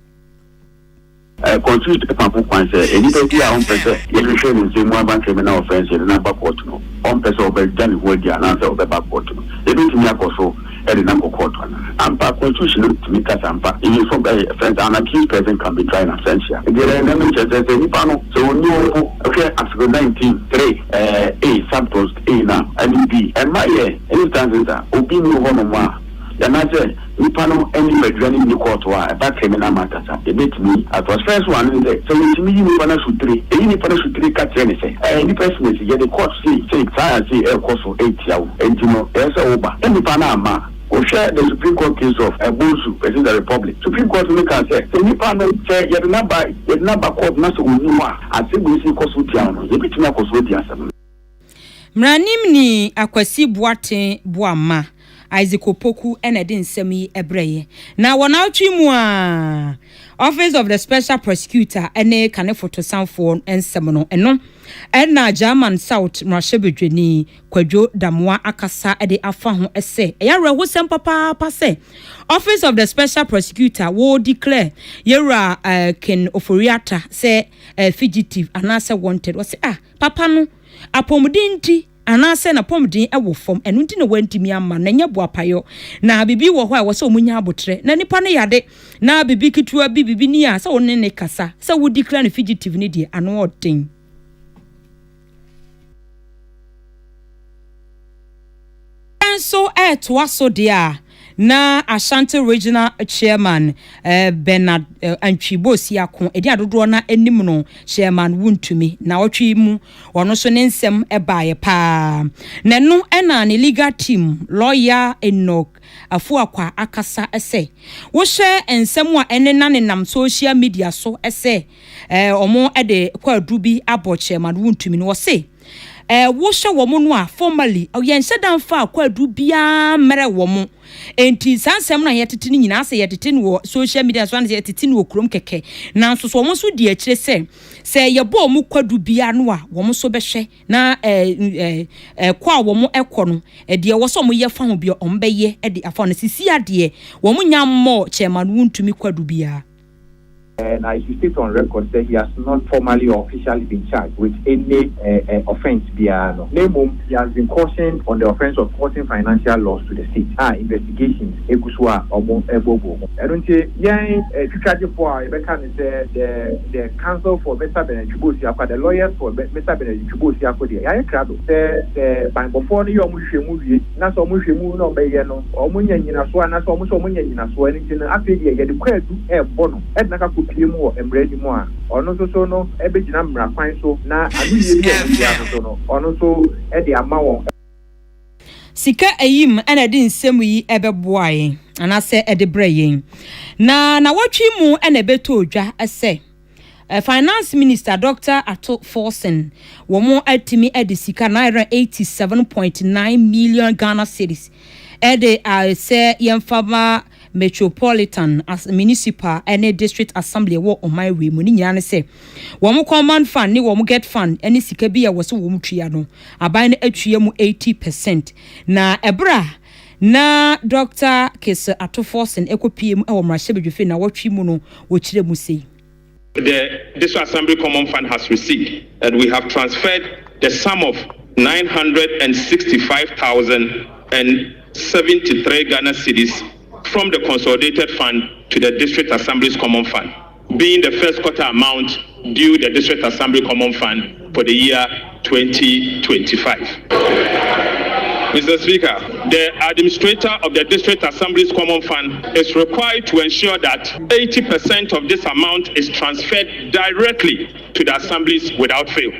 continue to pampu kwanse anybody a on person you show me say more ban criminal offense na back court no on person obe dan ho dia na say obe back court no e be timi akoso e de na court na ampa constitution to me kasa ampa even from friends an accused person can be tried in absentia e dey na me say ni pa no so oni o okay article 19(3) a subclause a na and b and my any instances that obi no ho no ma ya na say nipa no any medwani ni court wa about criminal matters e bet me at was first one in there so it me ni pana sutri e ni pana sutri ka tell me say any person is get the court say try say e cost for 8 yawo entino e say oba any pana ama o share the Supreme Court case of Bosu president of the Republic Supreme Court no can say nipa no say you number court na so onuma ase go see cost for tiano e bet me cost for tiasam mranim ni akwasi buaten buama Isaac Opoku ene de nsem yi ebreye na wona atwi mu a office of the special prosecutor ene kane photo sanfo ensem no eno ena German South Mrashebedweni Kwadwo Damwa akasa de afa ho ese ya reho sem papa se office of the special prosecutor wo declare yera Ken Oforiata say fugitive anase wanted was papa no apomudinti anase na pomdin ewo fom enu nti na wantimi ama na nya boapayo na bibi wo ho a wo se omunya abotre na nipa ne yade na bibi kitua bibi ni a se wonne ne kasa se wo declare fugitive ni de ano odin so to aso dia na Ashanti Regional Chairman Bernard Antwibosi akon edi adodo na anim no Chairman Wuntumi na otwi mu ono so ne nsem ebaye pa na no na ne legal team lawyer Enoch Afuakwa akasa ese wo hye ensem a ene na ne nam social media so ese omo de kwadu bi abo Chairman Wuntumi no se wo hye wo no a formally yen hyedan fa kwadu bia mere wo mo enti sansem na yetete ni nyina se yetete no social media so na yetete no krom keke nanso so wo so di akire se yebo mu kwadu bia no a wo so behwe na kwa wo mo ekọ no de wo so mo ye fa ho bia ombeye de afa no sisi ade wo mo nyammo Chairman Wuntumi kwadu bia. And I should state on record that he has not formally or officially been charged with any offense. Name, he has been cautioned on the offense of causing financial loss to the state. Investigations. Ekuswa omo ebobo. I don't say for the counsel for Mr. Benedict, the lawyers for Mr. Benedict, the before you mushemu, na so mushemu no be no, omunya nyina so na so omunya nyina so anything after the kwadu e bono. Ednaka piemu embredi mo a ono so no ebegina mra kwan so na adie bi so no ono so e de ama won sika eyim ena de nsem yi ebeboaye anase e de breyen na watwi mu ena beto odwa ese Finance Minister Dr. Ato Forsen womo atimi ede sika naira 87.9 million Ghana cedis ede say yemfama Metropolitan as municipal and district assembly wo on my way mu ni nyana se wo mo command fund ni wo mo get fund any sika bia wo se wo mo twia no aban na atwia mu 80% na ebra na Dr. Kese Atoforsen ekopie mu e wo mrahye bedwefe na watwi mu no wo kire mu sei. The District Assembly Common Fund has received and we have transferred the sum of 965,073 Ghana cedis from the consolidated fund to the District Assembly's Common Fund, being the first quarter amount due the District Assembly Common Fund for the year 2025. Mr. Speaker, the administrator of the District Assembly's Common Fund is required to ensure that 80% of this amount is transferred directly to the assemblies without fail.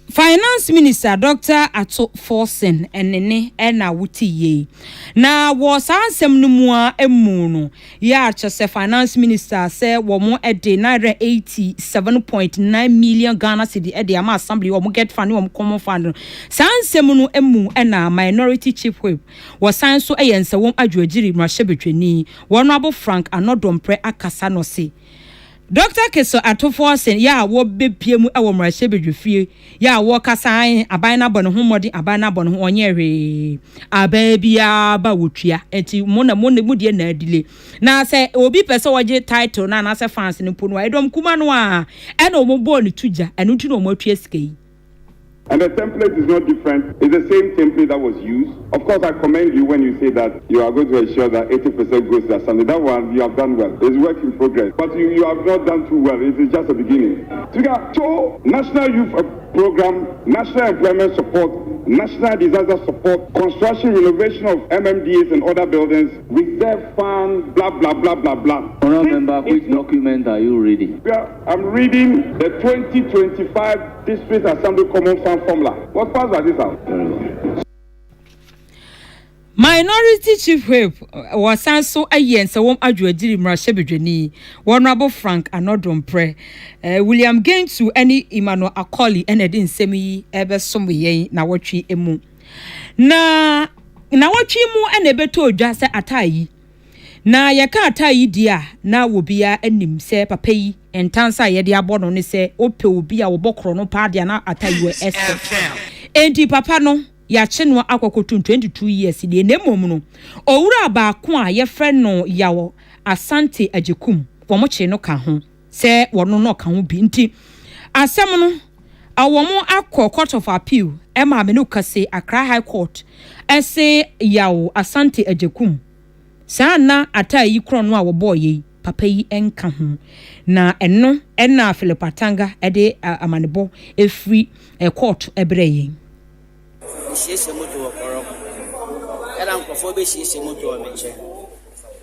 Finance Minister Dr. Ato Forsen enene ena wutiye na was ansem no mu a emu no ya chose Finance Minister say wo mo ede naira 87.9 million Ghana cedi ede ama assembly wo mo get fund wo mo common fund sansem no emu ena minority chief whip was sanso eyense wo adwagiri mrahye betweni Honorable Frank Anodompre akasa no se Dr. Keso Atoforsen ya wo bepie mu e wo mrahye bedwefie ya wo kasan aban na bone ho modi aban na bone ho onye hwe ababia ba wotua enti mo mu de na adile na se obi pese woje title na se fans ni po no edom kuma no a e na omo bo ni tuja enu tu no mo atua sika yi. And the template is not different. It's the same template that was used. Of course, I commend you when you say that you are going to ensure that 80% goes to the assembly. That one, you have done well. It's work in progress. But you have not done too well. It is just a beginning. So, National Youth Program, National Employment Support, National Disaster Support, construction, renovation of MMDAs and other buildings, reserve fund, blah, blah, blah, blah, blah. Honourable Member, which document are you reading? Yeah, I'm reading the 2025 District Assembly Common Fund formula. What pass by this out? Minority Chief Whip was also a yen so won adwagiri mrahye bedweni Honorable Frank Anodompre William Gentu any Emmanuel Akoli enedi nsemi ebe som yen na watwi emu na watwi mu ene beto odwa se atayi na yeka atayi dia na wobia anim se papa yi entansa ye de abono ne se ope obi a wobokro no pa dia na atayi we ese enti papa no ya chenwa akwakotu 22 years de nemom no owura ba ko a ye frɛ no yawo Asante Ajekum wo che no ka ho se wono no ka ho bi nti asɛm no awomo akɔ Court of Appeal ema me no kase Accra High Court ese yawo Asante Ajekum sana atayi kro no a wo boye papa yi enka ho na eno ena Philipatanga ede amanebo efri court ebreye Era nkofo be hye moto me che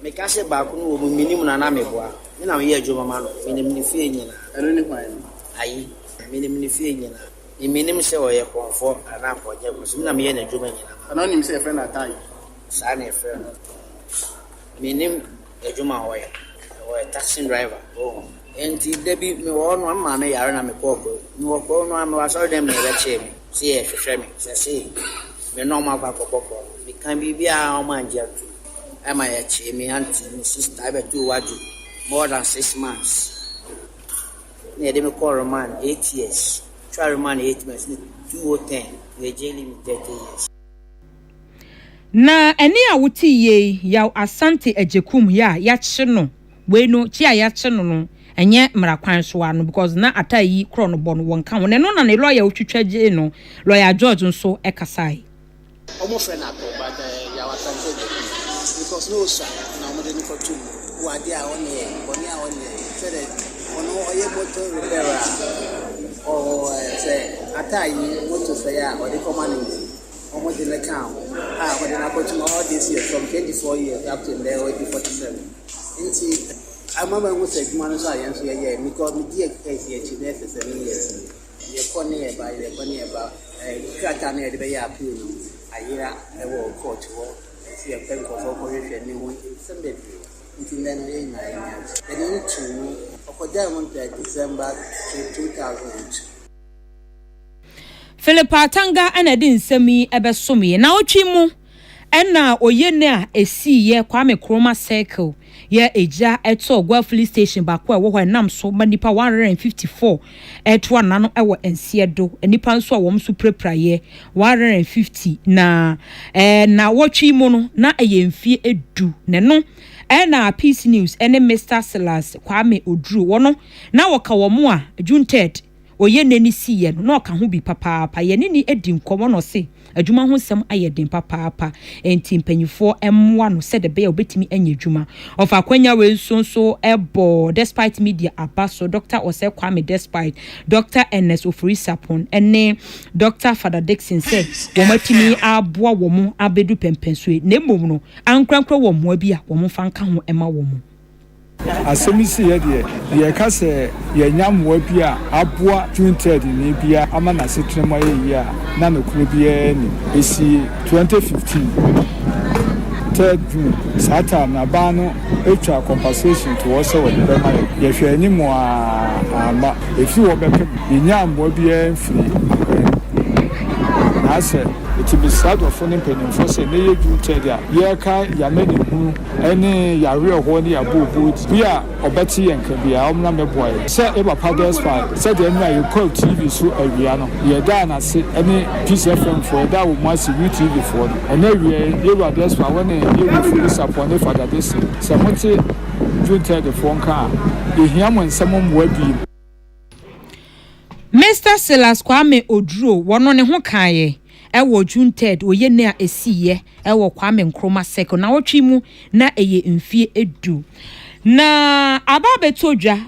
me ka se ba ko no minim na na me boa me na me ye adwuma ma no minim ni fie nyina eno ni kwan ayi minim ni fie nyina minim se o ye konfo ana ko je ko me na me ye na adwuma nyina ana nim se friend atai sa na friend minim adwuma ho ye taxi driver oh enti debi me wo no ama me yare na me ko ni wo ko no ama so dem me be che me se e hwehwe me se me no ma kwa ko me kan bibia o ma nje atu ama ya che me anti me sister be do waju more than 6 months ne de me call man 8 years try man 8 months 210 we jailing me 30 years na eni a wuti ye ya asante ajekum ya che no we no chi a ya che no enye mrakwan so ano because na atayi kro no bon won kan won no na ne lawyer otwitwaje no lawyer George nso ekasai omo friend ato but ya wasante because no sir na omo de ni for two wa dia on said ono oye motor repairer or say atayi motor say ya or the command omo de le kan but na go to all this year from 24 years up to there 47 into I remember we said man so I answer yeah because me dey case here to next 7 years you come here by the money about krata na de be ya appeal no ayira e wo court wo see a pen for correction ni won Sunday until then we na ya and you to okoda on December 2002 Philippa Tanga ana din sami ebesome na otwi mu ena oyene a esi ye Kwame Nkrumah circle ye eja eto Gwafuli station bakwa wo hɔ nam so manipa 154 eto anano ewo ensiedo nipa nso a wo mso prepraye 150 na na wotwi mu no na eyemfie edu ne no na Peace News ene Mr Silas Kwame Oduru wono na woka wo mu a June 3rd oye neni siye no ka ho bi papa ye neni edi nkomo no se adwuma ho sem ayeden papa enti mpanyifo emwa no se de be obetimi anya adwuma of akwanya we nso ebo despite media abaso Dr. Ose Kwame despite Dr. Ernest Ofurisapon ene Dr. Father Dixon said wo matimi aboa wo mu abedu pempensue na emom no ankrankra wo mu abi a wo mu fanka ho ema wo mu asemisi ye de ka se ye nyamwa bi a aboa June 3rd ni bia ama na setrema ye a na nokuru bia ni esi 2015 3rd June sata na ba no etwa compensation to wose wo de ma ye hwe ni mo ama efi wo be pe nyamwa bia mfiri na se it be sad of phone penny for say na ye June 3rd a ye ka ya meni hu ene ya re ho ni abubu bia obeti yenka bia omna meboy say e papa despite say the na you call TV so awia no ye da na se ene PCFM for da wo ma se TV for ene wie ye wa despite when ye wo fu support for that this say monte June 3rd for nka e hiam nsem mo abi Mr Silas Kwame Oduru wono ne ho kaaye ewo June 3rd oye ne a esiye ewo Kwame Nkrumah circle na wotwi mu na eye mfie edu na ababeto dwa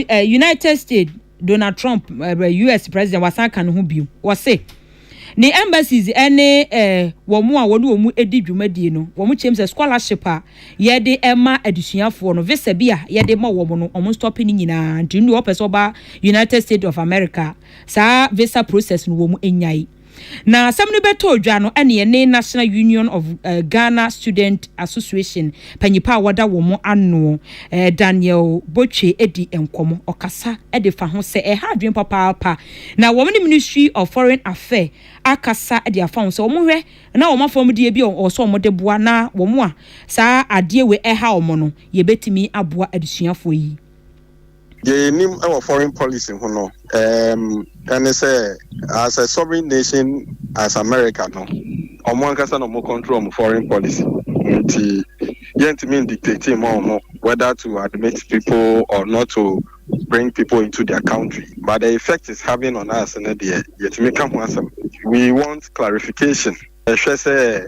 United States Donald Trump US president wasanka no ho biu wo se ni embassies ene womu a womu edi dwumadie no womu chemse scholarship a ye de ema adusuafo no visa bia ye de ma womu no omu stop ni nyina ndinu opese oba United States of America sa visa process no womu enyai na samni beto dwa no ene ne National Union of Ghana Student Association panyipa wada womu ano Daniel Boche edi enkomo okasa edi fa ho se ha adwen papa na womu Ministry of Foreign Affairs akasa edi afa ho se womu hwe na womu afom die bi o so womu de boa na womu a sa ade we ha womu no ye betimi aboa adusuafo yi the name of foreign policy no and say as a sovereign nation as America no omo ankasa no mo control foreign policy nti yent mean dictating more whether to admit people or not to bring people into their country but the effect is having on us and yet make come we want clarification say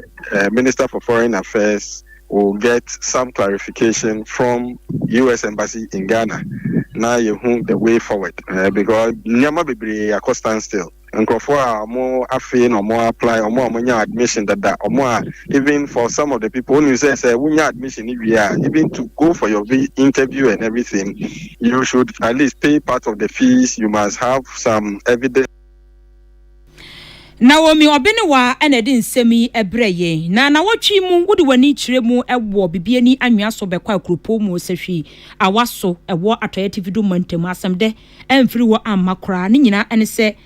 Minister for Foreign Affairs we'll get some clarification from U.S. Embassy in Ghana. Now you the way forward because Nyama Bibri are constant still. And for more affin or more apply or more admission that or more even for some of the people who say we need admission if we are even to go for your interview and everything, you should at least pay part of the fees. You must have some evidence. Naomi Obenewa enedi nsemi ebreye na watwi mu wodi wani kire mu ewo bibie ni anwea so bekwa akropo mu sehwi awaso ewo atoye tv do mantem asemde emfiri wo amakra ni nyina ene se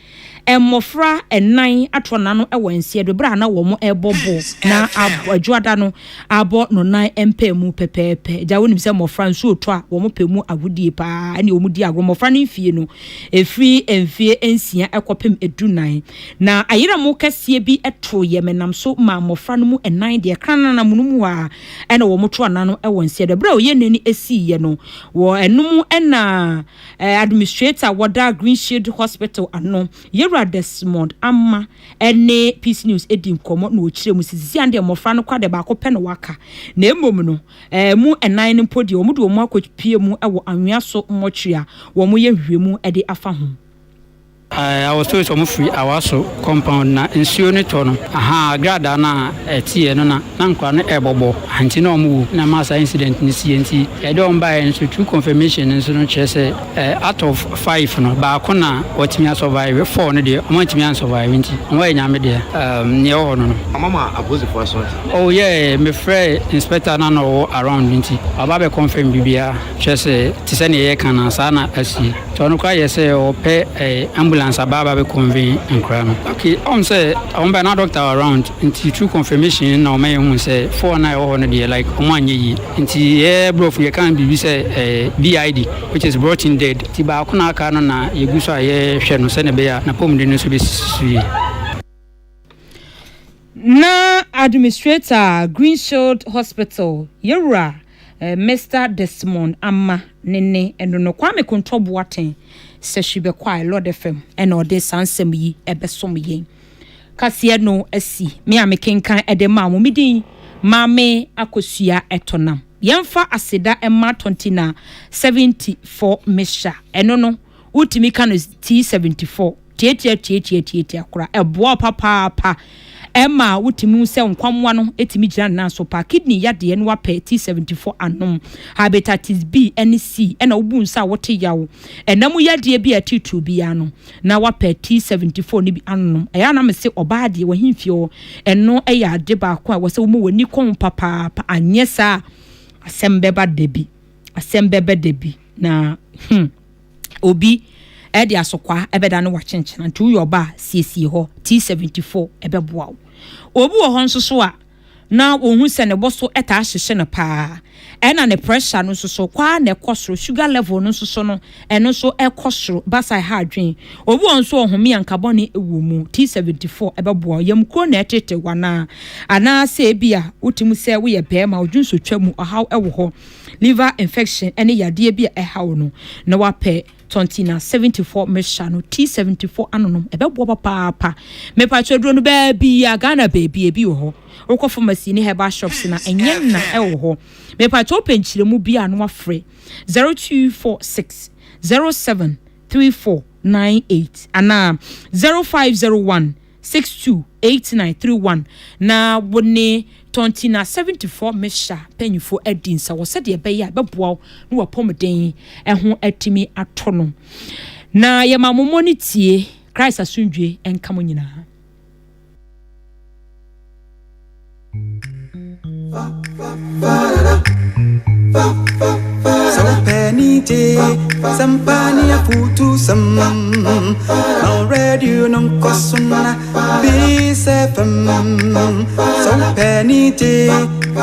emmofra enan atona no ewo nsie do bra na wo mo ebobo na adwoada no abo no nan empemu pepepe ja wonim se mofra nso oto a wo mo pemu awudie pa ene wo mu di agro mofra no mfie no efri emfie ensia ekopem edunan na ayira mo kasie bi eto yemenam so ma mofra no mu enan de krana na munum a ene wo mo to ana no ewo nsie do bra oye nani esi ye no wo enum ena administrator woda Green Shield Hospital ano Desmond Amma ene Peace News edim komo no kire mu sisi ande mofra no kwade ba ko pe no waka na emom no mu enan no podi omu do mu akopie mu ewo anwea so mmotria wo mu ye hwemu ede afa ho. I was told some free awaso compound na nsuo ne to no aha grada na etie no na nkwa no ebobo anti na omu na massa incident ni CNT e don buy nso true confirmation nso no chese out of 5 no ba ko na otimi survive 4 no de o otimi survive nti o wa nyame de ne o no mama abozi for so oh yeah me frɛ inspector na no around nti aba be confirm bibia chese tise ne ye kana sa na asi to no kwa yese o pe ambulance ababa be convene and crime. Okay, say be na doctor around into true confirmation na o may hu say 49 or no dey like omanye yi nti bro you can be say BID which is brought in dead ti ba ko na aka no na yeguso aye hwe no se ne be ya na pom de no so be sui na administrator Green Shield Hospital Yewura Mr. Desmond Amma nene eno no kwame kontobo aten se shibe kwa Lord FM eno de sansem yi ebesom yen kase no asi me amekenkan ede ma mo midin mame akosua etonam yemfa aseda emma 20 na 74 mesha eno no utimi kan T74 tietia akora ebo papa Emma wutimu se nkwamwa no etimi gina na so pa kidney yade no wape T74 anom hepatitis B and C ena obu nsa wote yawo enam yade bi atitu bia no na wape T74 ni bi anom eya na me se obaade wo himfio eno eya ade ba ko a wo se wo mu wani kon papa anyesa asembeba debi na obi edi asokwa ebeda no wachenchena ntu yoba siesie ho T74 ebeboa obi wo ho nsoso a na ohun se ne boso eta ahyehye ne pa ena ne pressure no nsoso kwa na ekosoro sugar level no nsoso no eno so ekosoro basa ha adwen obi wo nso ohome yankabone ewu mu T74 ebeboa yamko na etete wana ana se bia utimu se wo ye bema odwunso twamu ahaw ewo ho liver infection ene yade bia ehaw no na wape 20 na 74 mesha no T74 anonom ebebo papa me pa chedro no baby ya Ghana baby ebi wo ho okọ pharmacy ni herbal shops na enye na ewo ho me pa cho penchiremu bia no afre 0246 073498 ana 0501 628931 na woni 20 na 74 mesha penyufo edinsa wo se de be ya beboa no wapomden eho atimi atono na yemamomo ni tie Christ asundwe enkamo nyina so penny day sampani ya futu sam already non kosuna B7 so penny day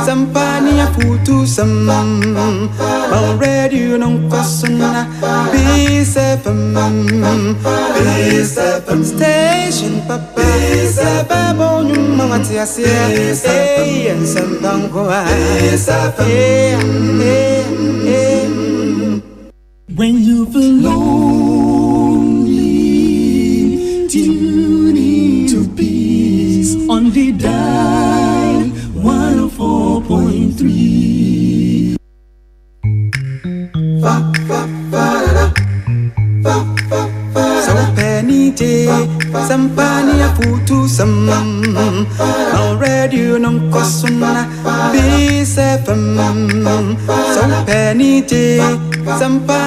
sampani ya futu sam already non kosuna B7 station papa B7 bonu mawati asia eh and sambango when you feel lonely, tune into peace on the dial 104.3. penite, sampani a futu sam. Already you non cosuna, be seven. So penite, sampani.